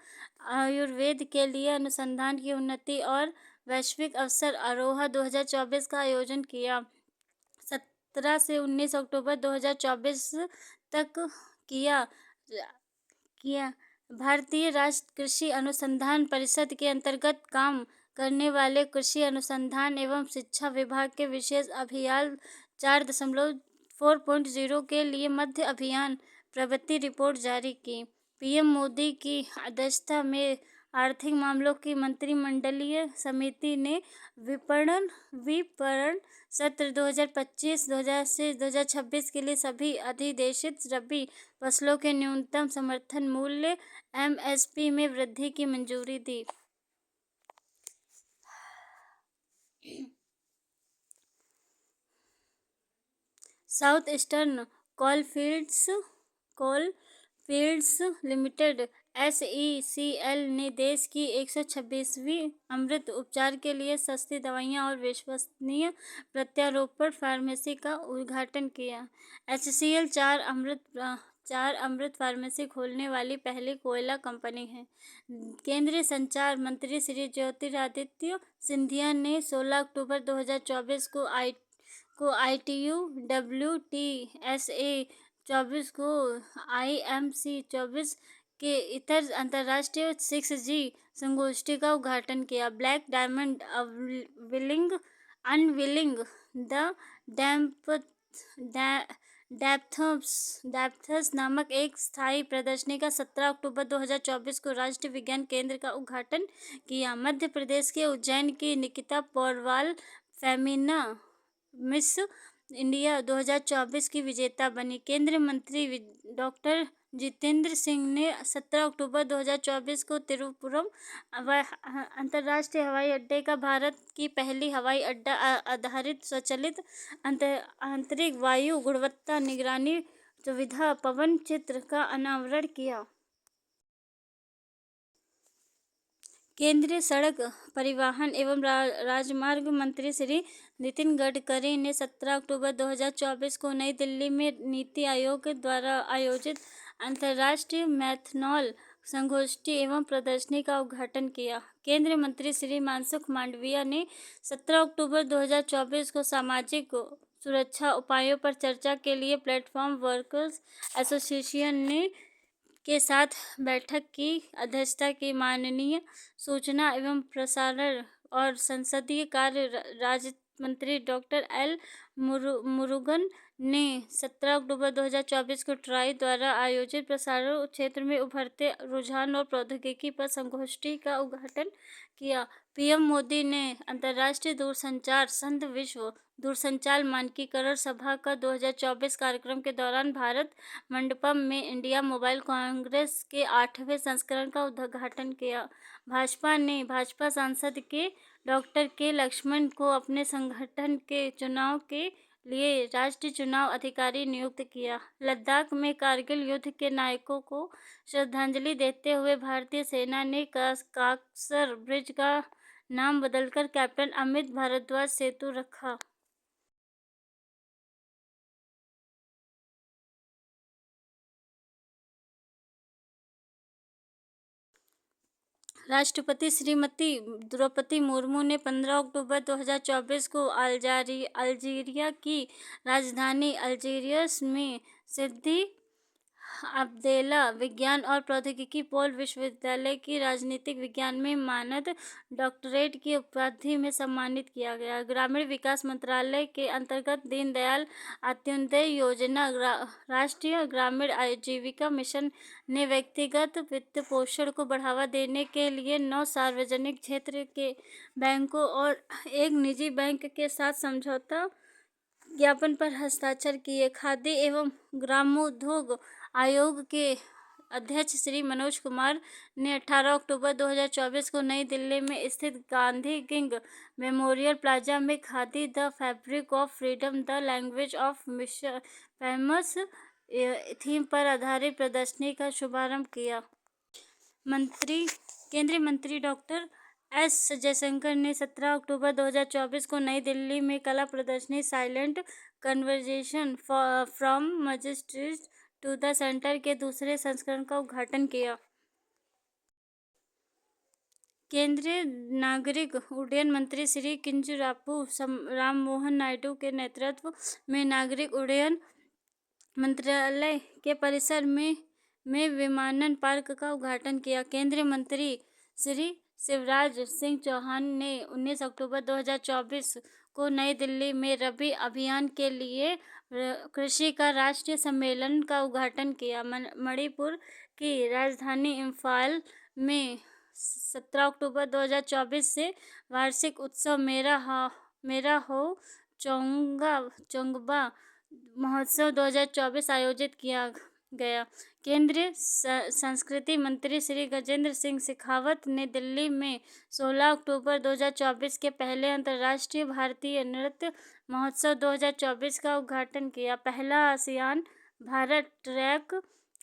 आयुर्वेद के लिए अनुसंधान की उन्नति और वैश्विक अवसर अरोहा 2024 का आयोजन किया। 17 से 19 अक्टूबर 2024 तक किया। भारतीय राष्ट्रीय कृषि अनुसंधान परिषद के अंतर्गत काम करने वाले कृषि अनुसंधान एवं शिक्षा विभाग के विशेष अभियान 4.0 के लिए मध्य अभियान प्रगति रिपोर्ट जारी की। पीएम मोदी की अध्यक्षता में आर्थिक मामलों की मंत्रिमंडलीय समिति ने विपणन सत्र 2025-2026 के लिए सभी अधिदेशित रबी फसलों के न्यूनतम समर्थन मूल्य एमएसपी में वृद्धि की मंजूरी दी। South Eastern Coalfields Limited SECL ने देश की 126वीं अमृत उपचार के लिए सस्ती दवाइयां और विश्वसनीय प्रत्यारोपण फार्मेसी का उद्घाटन किया। HCL 4 अमृत फार्मेसी खोलने वाली पहली कोयला कंपनी है। केंद्रीय संचार मंत्री श्री ज्योतिरादित्य सिंधिया ने 16 अक्टूबर 2024 को ITU WTSA 24 को IMC 24 के इतर अंतर्राष्ट्रीय 6G संगोष्ठी का उद्घाटन किया। Black diamond unveiling the depths नामक एक स्थायी प्रदर्शनी का 17 अक्टूबर 2024 को राष्ट्रीय विज्ञान केंद्र का उद्घाटन किया। मध्य प्रदेश के उज्जैन की निकिता पौडवाल फेमिना मिस इंडिया 2024 की विजेता बनी। केंद्रीय मंत्री डॉक्टर जितेंद्र सिंह ने 17 अक्टूबर 2024 को तिरुवनंतपुरम अंतर्राष्ट्रीय हवाई अड्डे का भारत की पहली हवाई अड्डा आधारित स्वचालित आंतरिक वायु गुणवत्ता निगरानी सुविधा पवन चित्र का अनावरण किया। केंद्रीय सड़क परिवहन एवं राजमार्ग मंत्री श्री नितिन गडकरी ने 17 अक्टूबर 2024 को नई दिल्ली में नीति आयोग द्वारा आयोजित अंतर्राष्ट्रीय मैथनॉल संगोष्ठी एवं प्रदर्शनी का उद्घाटन किया। केंद्रीय मंत्री श्री मनसुख मांडविया ने 17 अक्टूबर 2024 को सामाजिक सुरक्षा उपायों पर चर्चा के लिए प्लेटफॉर्म वर्कर्स एसोसिएशन के साथ बैठक की अध्यक्षता की। माननीय सूचना एवं प्रसारण और संसदीय कार्य राज्य मंत्री डॉक्टर एल मुरुगन ने 17 अक्टूबर 2024 को ट्राई द्वारा आयोजित प्रसारण क्षेत्र में उभरते रुझान और प्रौद्योगिकी पर संगोष्ठी का उद्घाटन किया। पीएम मोदी ने अंतर्राष्ट्रीय दूरसंचार संघ विश्व दूरसंचार मानकीकरण सभा का 2024 कार्यक्रम के दौरान भारत मंडपम में इंडिया मोबाइल कांग्रेस के 8वें संस्करण का उद्घाटन किया। भाजपा ने भाजपा सांसद के डॉक्टर के लक्ष्मण को अपने संगठन के चुनाव के लिए राष्ट्रीय चुनाव अधिकारी नियुक्त किया। लद्दाख में कारगिल युद्ध के नायकों को श्रद्धांजलि देते हुए भारतीय सेना ने काकसर ब्रिज का नाम बदलकर कैप्टन अमित भारद्वाज सेतु रखा। राष्ट्रपति श्रीमती द्रौपदी मुर्मू ने 15 अक्टूबर 2024 को अल्जीरिया की राजधानी अल्जीरियस में सिद्दी अब्देला विज्ञान और प्रौद्योगिकी पोल विश्वविद्यालय की राजनीतिक विज्ञान में मानद डॉक्टरेट की उपाधि में सम्मानित किया गया। ग्रामीण विकास मंत्रालय के अंतर्गत दीनदयाल अंत्योदय योजना राष्ट्रीय ग्रामीण आजीविका मिशन ने व्यक्तिगत वित्त पोषण को बढ़ावा देने के लिए 9 सार्वजनिक क्षेत्र के बैंकों और एक निजी बैंक के साथ समझौता ज्ञापन पर हस्ताक्षर किए। खादी एवं ग्रामोद्योग आयोग के अध्यक्ष श्री मनोज कुमार ने 18 अक्टूबर 2024 को नई दिल्ली में स्थित गांधी किंग मेमोरियल प्लाजा में khadi the fabric of freedom the language of famous theme पर आधारित प्रदर्शनी का शुभारंभ किया। केंद्रीय मंत्री डॉक्टर एस जयशंकर ने 17 अक्टूबर 2024 को नई दिल्ली में कला प्रदर्शनी silent conversation from magistrate to the centre के दूसरे संस्करण का उद्घाटन किया। केंद्रीय नागरिक उड्डयन मंत्री श्री किंजरापू राममोहन नायडू के नेतृत्व में नागरिक उड्डयन मंत्रालय के परिसर में विमानन पार्क का उद्घाटन किया। केंद्रीय मंत्री श्री शिवराज सिंह चौहान ने 19 अक्टूबर 2024 को नई दिल्ली में रबी अभियान के लिए कृषि का राष्ट्रीय सम्मेलन का उद्घाटन किया। मणिपुर की राजधानी इम्फाल में 17 अक्टूबर 2024 से वार्षिक उत्सव मेरा हो चोंगबा महोत्सव 2024 आयोजित किया गया। केंद्रीय संस्कृति मंत्री श्री गजेंद्र सिंह शेखावत ने दिल्ली में 16 अक्टूबर 2024 के पहले अंतर्राष्ट्रीय भारतीय नृत्य महोत्सव 2024 का उद्घाटन किया। पहला आसियान भारत ट्रैक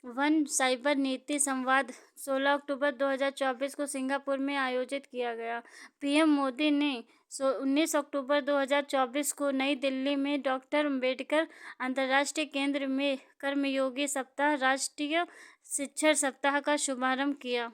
1 साइबर नीति संवाद 16 अक्टूबर 2024 को सिंगापुर में आयोजित किया गया। पीएम मोदी ने 19 अक्टूबर 2024 को नई दिल्ली में डॉक्टर अम्बेडकर अंतर्राष्ट्रीय केंद्र में कर्मयोगी सप्ताह राष्ट्रीय शिक्षण सप्ताह का शुभारंभ किया।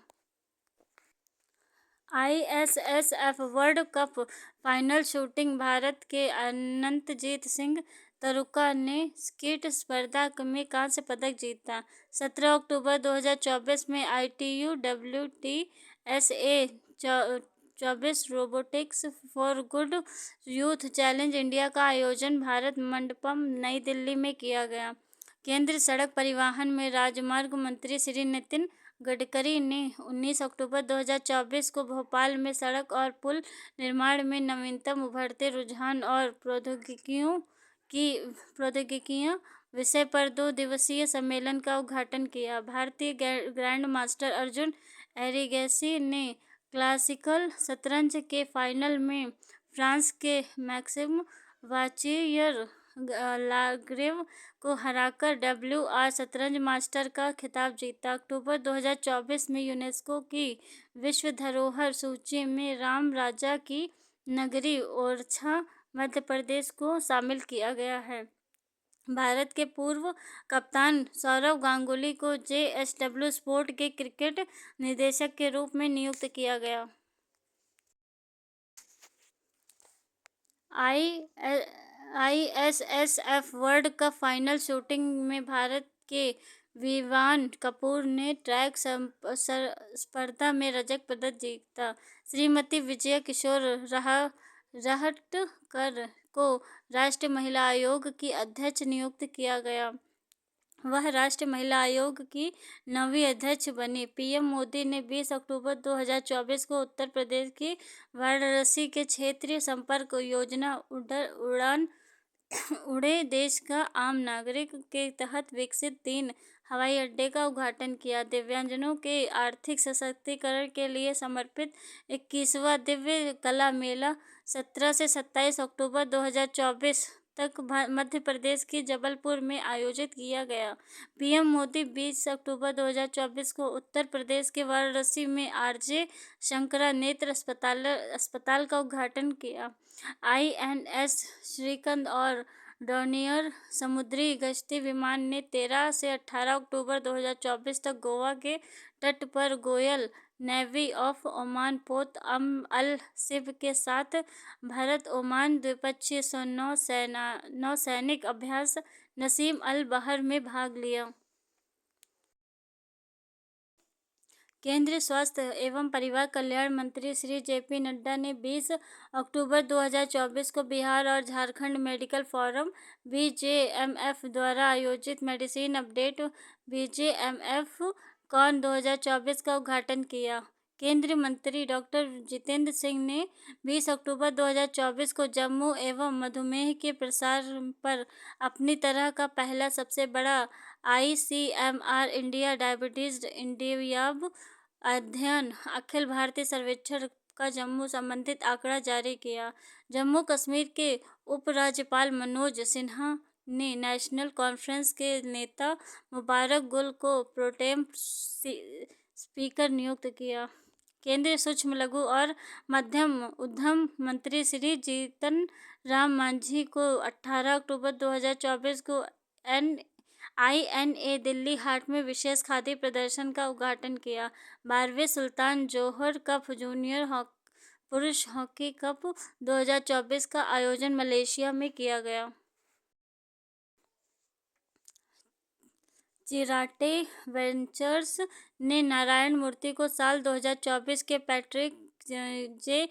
ISSF world cup final shooting Bharat के अनंतजीत सिंह तरुका ने स्कीट स्पर्धा में कांस्य पदक जीता। 17 अक्टूबर 2024 में ITU WTSA 24 robotics for good youth challenge India का आयोजन भारत मंडपम नई दिल्ली में किया गया। केंद्रीय सड़क परिवहन में राजमार्ग मंत्री श्री नितिन गडकरी ने 19 अक्टूबर 2024 को भोपाल में सड़क और पुल निर्माण में नवीनतम उभरते रुझान और प्रौद्योगिकियां विषय पर 2 दिवसीय सम्मेलन का उद्घाटन किया। भारतीय ग्रैंड मास्टर अर्जुन एरिगैसी ने क्लासिकल शतरंज के फाइनल में फ्रांस के मैक्सिम वाचियर लाग्रेव को हराकर WR शतरंज मास्टर का खिताब जीता। अक्टूबर 2024 में यूनेस्को की विश्व धरोहर सूची में राम राजा की नगरी ओरछा मध्य प्रदेश को शामिल किया गया है। भारत के पूर्व कप्तान सौरव गांगुली को JSW स्पोर्ट के क्रिकेट निदेशक के रूप में नियुक्त किया गया। ISSF world cup final shooting में भारत के विवान कपूर ने ट्रैक स्पर्धा में रजत पदक जीता। श्रीमती विजय किशोर रहटकर को राष्ट्रीय महिला आयोग की अध्यक्ष नियुक्त किया गया। वह राष्ट्रीय महिला आयोग की 9वीं अध्यक्ष बनी। पीएम मोदी ने 20 अक्टूबर 2024 को उत्तर प्रदेश की वाराणसी के क्षेत्रीय संपर्क योजना उड़ान उड़े देश का आम नागरिक के तहत विकसित 3 हवाई अड्डे का उद्घाटन किया। दिव्यांगजनों के आर्थिक सशक्तिकरण के लिए समर्पित 21वां दिव्य कला मेला 17 से 27 अक्टूबर 2024 तक मध्य प्रदेश के जबलपुर में आयोजित किया गया। पीएम मोदी 20 अक्टूबर 2024 को उत्तर प्रदेश के वाराणसी में RJ शंकरा नेत्र अस्पताल का उद्घाटन किया। INS श्रीकांत और डॉनियर समुद्री गश्ती विमान ने 13 से 18 अक्टूबर 2024 तक गोवा के तट पर Royal Navy of Oman port Al Seeb के साथ भारत ओमान द्विपक्षीय नौसैनिक अभ्यास नसीम अल बहर में भाग लिया। केंद्रीय स्वास्थ्य एवं परिवार कल्याण मंत्री श्री JP नड्डा ने 20 अक्टूबर 2024 को बिहार और झारखंड मेडिकल फोरम BJMF द्वारा आयोजित मेडिसिन अपडेट BJMF कॉन 2024 का उद्घाटन किया। केंद्रीय मंत्री डॉक्टर जितेंद्र सिंह ने 20 अक्टूबर 2024 को जम्मू एवं मधुमेह के प्रसार पर अपनी तरह का पहला सबसे बड़ा ICMR इंडिया डायबिटीज इंडियाब अध्ययन अखिल भारतीय सर्वेक्षण का जम्मू संबंधित आंकड़ा जारी किया। जम्मू कश्मीर के उपराज्यपाल मनोज सिन्हा ने नेशनल कॉन्फ्रेंस के नेता मुबारक गुल को प्रोटेम स्पीकर नियुक्त किया। केंद्रीय सूक्ष्म लघु और मध्यम उद्यम मंत्री श्री जीतन राम मांझी को 18 अक्टूबर 2024 को INA दिल्ली हाट में विशेष खादी प्रदर्शन का उद्घाटन किया। 12वें सुल्तान जोहर कप जूनियर पुरुष हॉकी कप 2024 का आयोजन मलेशिया में किया गया। चिराटे वेंचर्स ने नारायण मूर्ति को साल 2024 के पैट्रिक जे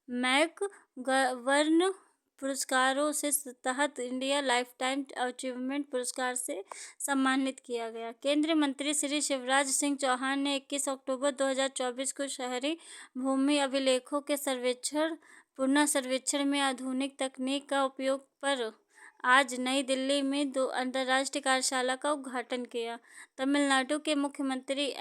मैकगवर्न पुरस्कारों से तहत इंडिया लाइफटाइम अचीवमेंट पुरस्कार से सम्मानित किया गया। केंद्रीय मंत्री श्री शिवराज सिंह चौहान ने 21 अक्टूबर 2024 को शहरी भूमि अभिलेखों के पुनः सर्वेक्षण में आधुनिक तकनीक का उपयोग पर आज नई दिल्ली में 2 अंतर्राष्ट्रीय कार्यशाला का उद्घाटन किया। तमिलनाडु के मुख्यमंत्री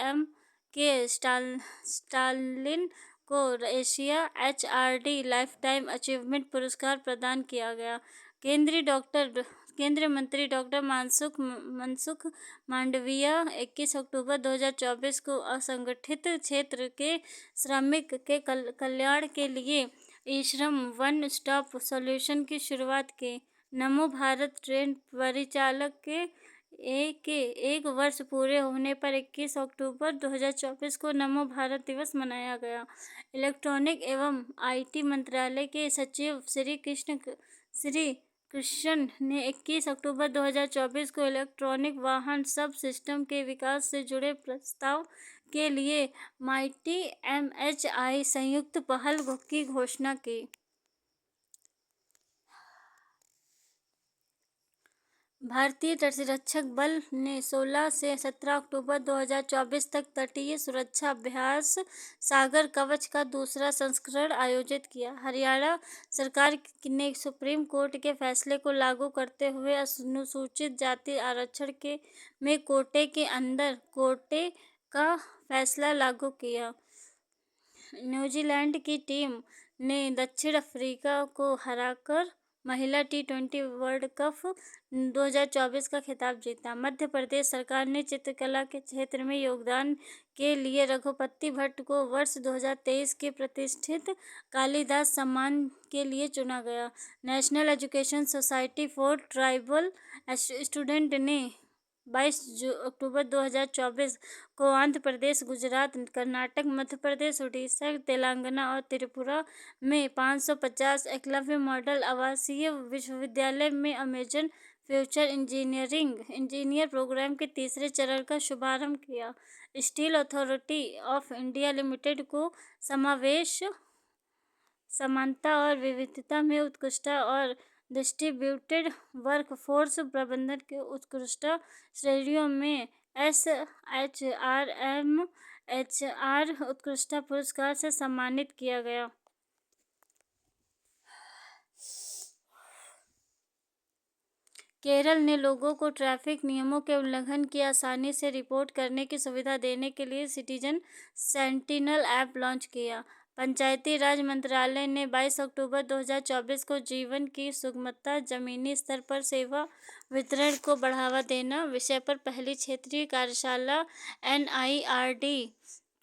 के स्टालिन को एशिया HRD लाइफटाइम अचीवमेंट पुरस्कार प्रदान किया गया। केंद्रीय मंत्री डॉक्टर मनसुख मांडविया 21 अक्टूबर 2024 को असंगठित क्षेत्र के श्रमिक के कल्याण के लिए ई-श्रम वन स्टॉप सॉल्यूशन की शुरुआत की। नमो भारत ट्रेन परिचालक के एक वर्ष पूरे होने पर 21 अक्टूबर 2024 को नमो भारत दिवस मनाया गया। इलेक्ट्रॉनिक एवं IT मंत्रालय के सचिव श्री कृष्ण ने 21 अक्टूबर 2024 को इलेक्ट्रॉनिक वाहन सब सिस्टम के विकास से जुड़े प्रस्ताव के लिए माइटी MHI संयुक्त पहल की घोषणा की। भारतीय तटरक्षक बल ने 16 से 17 अक्टूबर 2024 तक तटीय सुरक्षा अभ्यास सागर कवच का दूसरा संस्करण आयोजित किया। हरियाणा सरकार ने सुप्रीम कोर्ट के फैसले को लागू करते हुए अनुसूचित जाति आरक्षण में कोटे के अंदर कोटे का फैसला लागू किया। न्यूजीलैंड की टीम ने दक्षिण अफ्रीका को हराकर महिला T20 वर्ल्ड कप 2024 का खिताब जीता। मध्य प्रदेश सरकार ने चित्रकला के क्षेत्र में योगदान के लिए रघुपति भट्ट को वर्ष 2023 के प्रतिष्ठित कालिदास सम्मान के लिए चुना गया। National education society for tribal student ने 22 अक्टूबर 2024 को आंध्र प्रदेश, गुजरात, कर्नाटक, मध्य प्रदेश, उड़ीसा, तेलंगाना और त्रिपुरा में 550 एकलव्य मॉडल आवासीय विश्वविद्यालय में अमेजन फ्यूचर इंजीनियर प्रोग्राम के तीसरे चरण का शुभारंभ किया। Steel authority of India limited को समावेश, समानता और विविधता में उत्कृष्टता और डिस्ट्रीब्यूटेड वर्कफोर्स प्रबंधन के उत्कृष्ट श्रेणियों में SHRM-HR उत्कृष्टता पुरस्कार से सम्मानित किया गया। केरल ने लोगों को ट्रैफिक नियमों के उल्लंघन की आसानी से रिपोर्ट करने की सुविधा देने के लिए सिटीजन सेंटिनल ऐप लॉन्च किया। पंचायती राज मंत्रालय ने 22 अक्टूबर 2024 को जीवन की सुगमता, जमीनी स्तर पर सेवा वितरण को बढ़ावा देना विषय पर पहली क्षेत्रीय कार्यशाला NIRD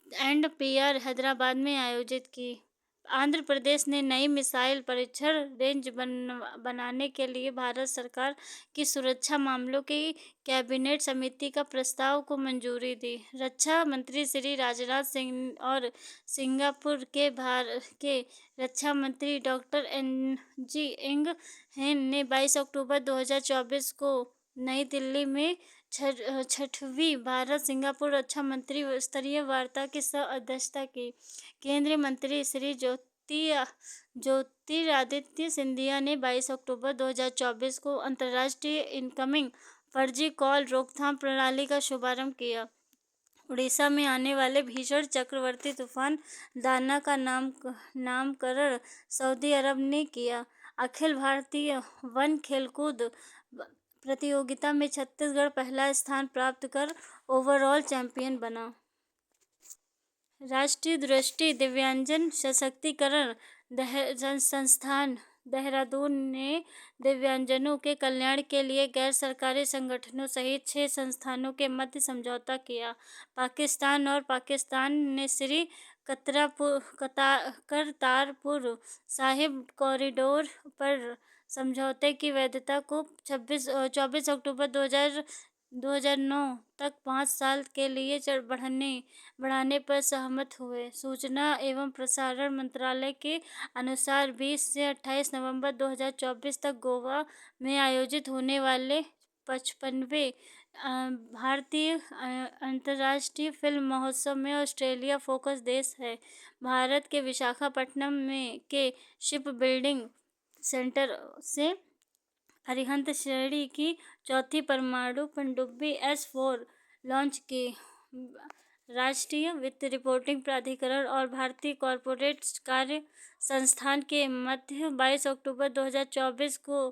एंड PR हैदराबाद में आयोजित की। आंध्र प्रदेश ने नई मिसाइल परीक्षण रेंज बनाने के लिए भारत सरकार की सुरक्षा मामलों की कैबिनेट समिति का प्रस्ताव को मंजूरी दी। रक्षा मंत्री श्री राजनाथ सिंह और सिंगापुर के रक्षा मंत्री डॉक्टर NG इंग हेन ने 22 अक्टूबर 2024 को नई दिल्ली में 6वीं भारत सिंगापुर रक्षा मंत्री स्तरीय वार्ता की सह-अध्यक्षता की। केंद्रीय मंत्री श्री ज्योतिरादित्य सिंधिया ने 22 अक्टूबर 2024 को अंतर्राष्ट्रीय इनकमिंग फर्जी कॉल रोकथाम प्रणाली का शुभारंभ किया। उड़ीसा में आने वाले भीषण चक्रवाती तूफान दाना का नामकरण सऊदी अरब ने किया। अखिल भारतीय वन खेलकूद प्रतियोगिता में छत्तीसगढ़ पहला स्थान प्राप्त कर ओवरऑल चैंपियन बना। राष्ट्रीय दृष्टि दिव्यांगजन सशक्तिकरण संस्थान देहरादून ने दिव्यांगजनों के कल्याण के लिए गैर सरकारी संगठनों सहित 6 संस्थानों के मध्य समझौता किया। पाकिस्तान ने श्री करतारपुर साहिब कॉरिडोर पर समझौते की वैधता को 24 अक्टूबर 2009 तक 5 साल के लिए बढ़ाने पर सहमत हुए। सूचना एवं प्रसारण मंत्रालय के अनुसार 20 से 28 नवंबर 2024 तक गोवा में आयोजित होने वाले 55वें भारतीय अंतर्राष्ट्रीय फिल्म महोत्सव में ऑस्ट्रेलिया फोकस देश है। भारत के विशाखापट्टनम के शिप बिल्डिंग सेंटर से अरिहंत श्रेणी की चौथी परमाणु पनडुब्बी S4 लॉन्च की। राष्ट्रीय वित्त रिपोर्टिंग प्राधिकरण और भारतीय कॉर्पोरेट कार्य संस्थान के मध्य 22 अक्टूबर 2024 को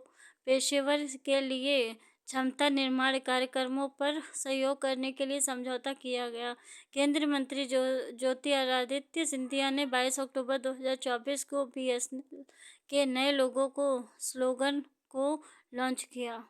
पेशेवर के लिए क्षमता निर्माण कार्यक्रमों पर सहयोग करने के लिए समझौता किया गया। केंद्रीय मंत्री ज्योतिरादित्य सिंधिया ने 22 अक्टूबर 2024 को BSNL के नए लोगो को स्लोगन को लॉन्च किया।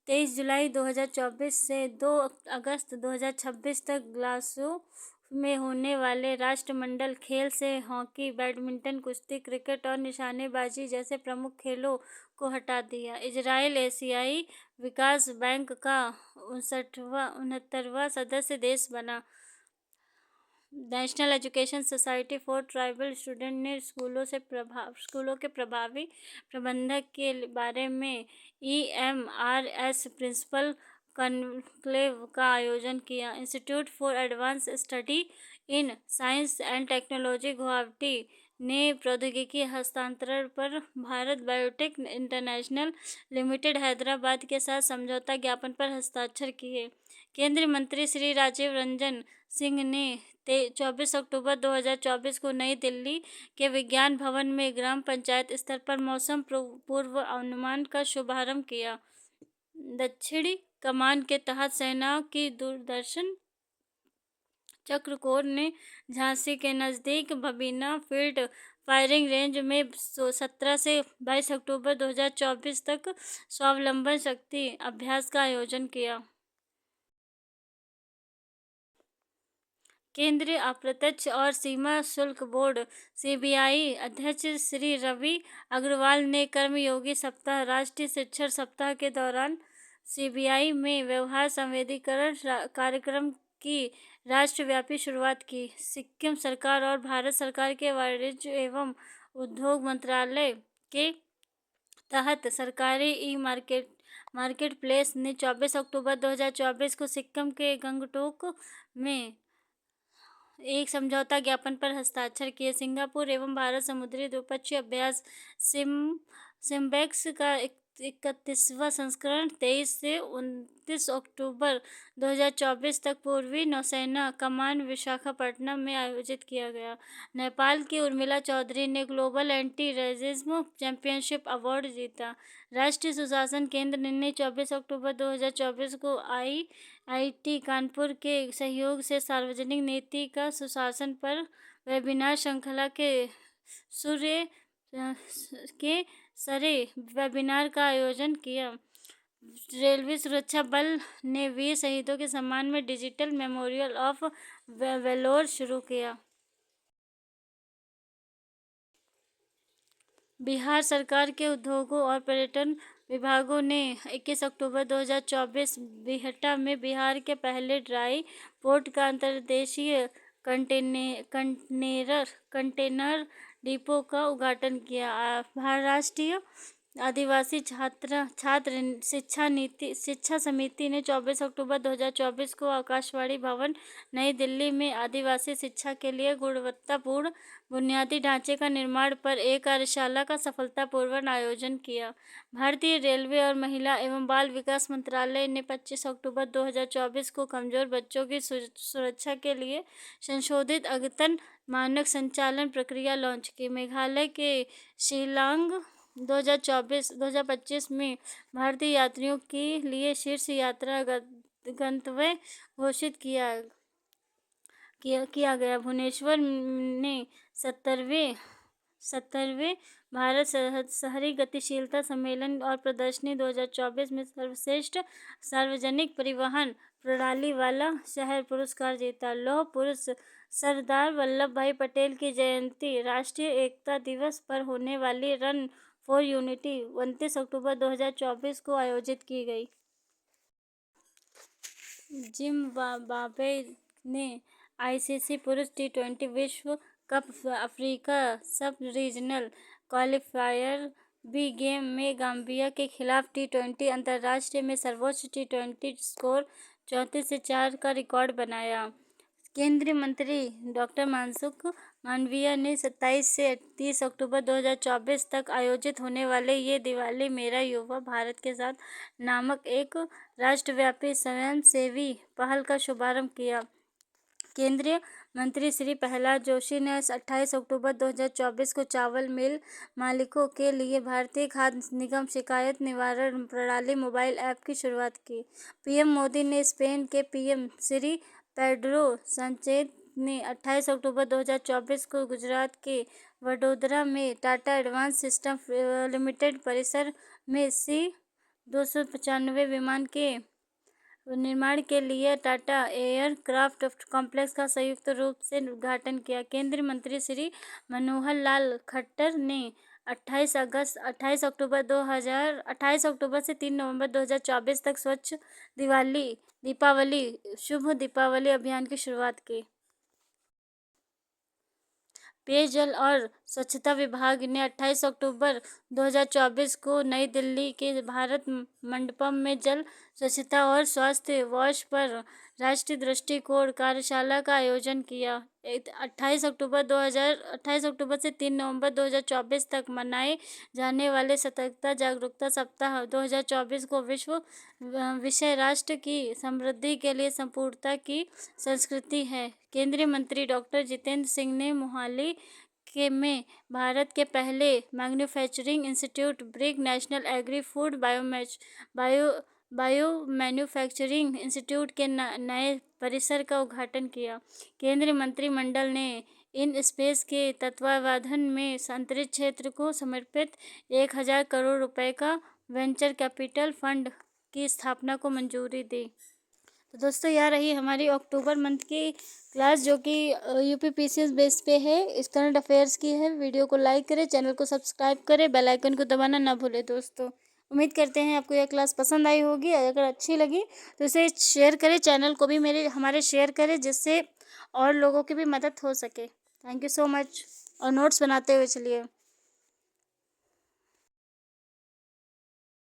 23 जुलाई 2024 से 2 अगस्त 2026 तक ग्लासगो में होने वाले राष्ट्रमंडल खेल से हॉकी, बैडमिंटन, कुश्ती, क्रिकेट और निशानेबाजी जैसे प्रमुख खेलों को हटा दिया। इजराइल एशियाई विकास बैंक का 69वां सदस्य देश बना। National education society for tribal student ने स्कूलों के प्रभावी प्रबंधन के बारे में EMRS प्रिंसिपल कॉन्क्लेव का आयोजन किया। Institute for advance study in science and technology Guwahati ने प्रौद्योगिकी हस्तांतरण पर Bharat biotech international limited Hyderabad के साथ समझौता ज्ञापन पर हस्ताक्षर किए। केंद्रीय मंत्री श्री राजीव रंजन सिंह ने 24 अक्टूबर 2024 को नई दिल्ली के विज्ञान भवन में ग्राम पंचायत स्तर पर मौसम पूर्व अनुमान का शुभारंभ किया। दक्षिणी कमान के तहत सेना की दूरदर्शन चक्र कोर ने झांसी के नजदीक बबीना फील्ड फायरिंग रेंज में 17 से 22 अक्टूबर 2024 तक स्वावलंबन शक्ति अभ्यास का आयोजन किया। केंद्रीय अप्रत्यक्ष और सीमा शुल्क बोर्ड CBI अध्यक्ष श्री रवि अग्रवाल ने कर्मयोगी सप्ताह राष्ट्रीय शिक्षण सप्ताह के दौरान CBI में व्यवहार संवेदीकरण कार्यक्रम की राष्ट्रव्यापी शुरुआत की। सिक्किम सरकार और भारत सरकार के वाणिज्य एवं उद्योग मंत्रालय के तहत सरकारी मार्केट प्लेस ने 24 अक्टूबर 2024 को सिक्किम के गंगटोक में एक समझौता ज्ञापन पर हस्ताक्षर किए। सिंगापुर एवं भारत समुद्री द्विपक्षीय अभ्यास सिम्बेक्स का 31वां संस्करण 23 से 29 अक्टूबर 2024 तक पूर्वी नौसेना कमान विशाखापट्टनम में आयोजित किया गया। नेपाल की उर्मिला चौधरी ने global anti racism championship award जीता। राष्ट्रीय सुशासन केंद्र ने 24 अक्टूबर 2024 को IIT कानपुर के सहयोग से सार्वजनिक नीति का सुशासन पर वेबिनार श्रृंखला के सरे वेबिनार का आयोजन किया। रेलवे सुरक्षा बल ने वीर शहीदों के सम्मान में डिजिटल मेमोरियल ऑफ वेलोर शुरू किया। बिहार सरकार के उद्योगों और पर्यटन विभागों ने 21 अक्टूबर 2024 बिहटा में बिहार के पहले ड्राई पोर्ट का अंतर्देशीय कंटेनर डिपो का उद्घाटन किया। राष्ट्रीय आदिवासी छात्र शिक्षा समिति ने 24 अक्टूबर 2024 को आकाशवाणी भवन नई दिल्ली में आदिवासी शिक्षा के लिए गुणवत्तापूर्ण बुनियादी ढांचे का निर्माण पर एक कार्यशाला का सफलतापूर्वक आयोजन किया। भारतीय रेलवे और महिला एवं बाल विकास मंत्रालय ने 25 अक्टूबर 2024 को कमजोर बच्चों की सुरक्षा के लिए संशोधित अद्यतन मानक संचालन प्रक्रिया लॉन्च की। मेघालय के शिलांग 2025 में भारतीय यात्रियों के लिए शीर्ष यात्रा गंतव्य घोषित किया गया। भुवनेश्वर ने 70वें भारत शहरी गतिशीलता सम्मेलन और प्रदर्शनी 2024 में सर्वश्रेष्ठ सार्वजनिक परिवहन प्रणाली वाला शहर पुरस्कार जीता। लौह पुरुष सरदार वल्लभ भाई पटेल की जयंती राष्ट्रीय एकता दिवस पर होने वाली रन फॉर यूनिटी 29 अक्टूबर 2024 को आयोजित की गई। जिम्बाब्वे ने आईसीसी पुरुष टी20 विश्व कप अफ्रीका सब रीजनल क्वालिफायर बी गेम में गाम्बिया के खिलाफ टी20 अंतर्राष्ट्रीय में सर्वोच्च टी20 स्कोर 34-4 का रिकॉर्ड बनाया। केंद्रीय मंत्री डॉक्टर मनसुख मांडविया ने 27 से 30 अक्टूबर 2024 तक आयोजित होने वाले ये दिवाली मेरा युवा भारत के साथ नामक एक राष्ट्रव्यापी स्वयंसेवी पहल का शुभारंभ किया। केंद्रीय मंत्री श्री प्रहलाद जोशी ने 28 अक्टूबर 2024 को चावल मिल मालिकों के लिए भारतीय खाद्य निगम शिकायत निवारण प्रणाली मोबाइल ऐप की शुरुआत की। पीएम मोदी ने स्पेन के पीएम श्री पेड्रो सांचेज ने 28 अक्टूबर 2024 को गुजरात के वडोदरा में टाटा एडवांस सिस्टम लिमिटेड परिसर में C-295 विमान के निर्माण के लिए टाटा एयरक्राफ्ट कॉम्प्लेक्स का संयुक्त रूप से उद्घाटन किया। केंद्रीय मंत्री श्री मनोहर लाल खट्टर ने 28 अक्टूबर से 3 नवंबर 2024 तक स्वच्छ दीपावली शुभ दीपावली अभियान की शुरुआत की। पेयजल और स्वच्छता विभाग ने 28 अक्टूबर 2024 को नई दिल्ली के भारत मंडपम में जल स्वच्छता और स्वास्थ्य वॉश पर राष्ट्रीय दृष्टिकोण कार्यशाला का आयोजन किया। 28 अक्टूबर से 3 नवंबर 2024 तक मनाए जाने वाले सतर्कता जागरूकता सप्ताह 2024 को विषय राष्ट्र की समृद्धि के लिए संपूर्णता की संस्कृति है। केंद्रीय मंत्री डॉक्टर जितेंद्र सिंह ने मोहाली में भारत के पहले manufacturing institute brick national agri food bio manufacturing institute के नए परिसर का उद्घाटन किया। केंद्रीय मंत्रिमंडल ने इन स्पेस के तत्वावधान में अंतरिक्ष क्षेत्र को समर्पित 1000 करोड़ रुपए का वेंचर कैपिटल फंड की स्थापना को मंजूरी दी। तो दोस्तों यार रही हमारी अक्टूबर मंथ की क्लास जो कि यूपीपीसीएस बेस पे है, इस करंट अफेयर्स की है। वीडियो को लाइक करें, चैनल को सब्सक्राइब करें, बेल आइकन को दबाना ना भूलें दोस्तों। उम्मीद करते हैं आपको यह क्लास पसंद आई होगी। अगर अच्छी लगी तो इसे शेयर करें, चैनल को भी हमारे शेयर करें जिससे और लोगों की भी मदद हो सके। Thank you so much. और नोट्स बनाते हुए चलिए।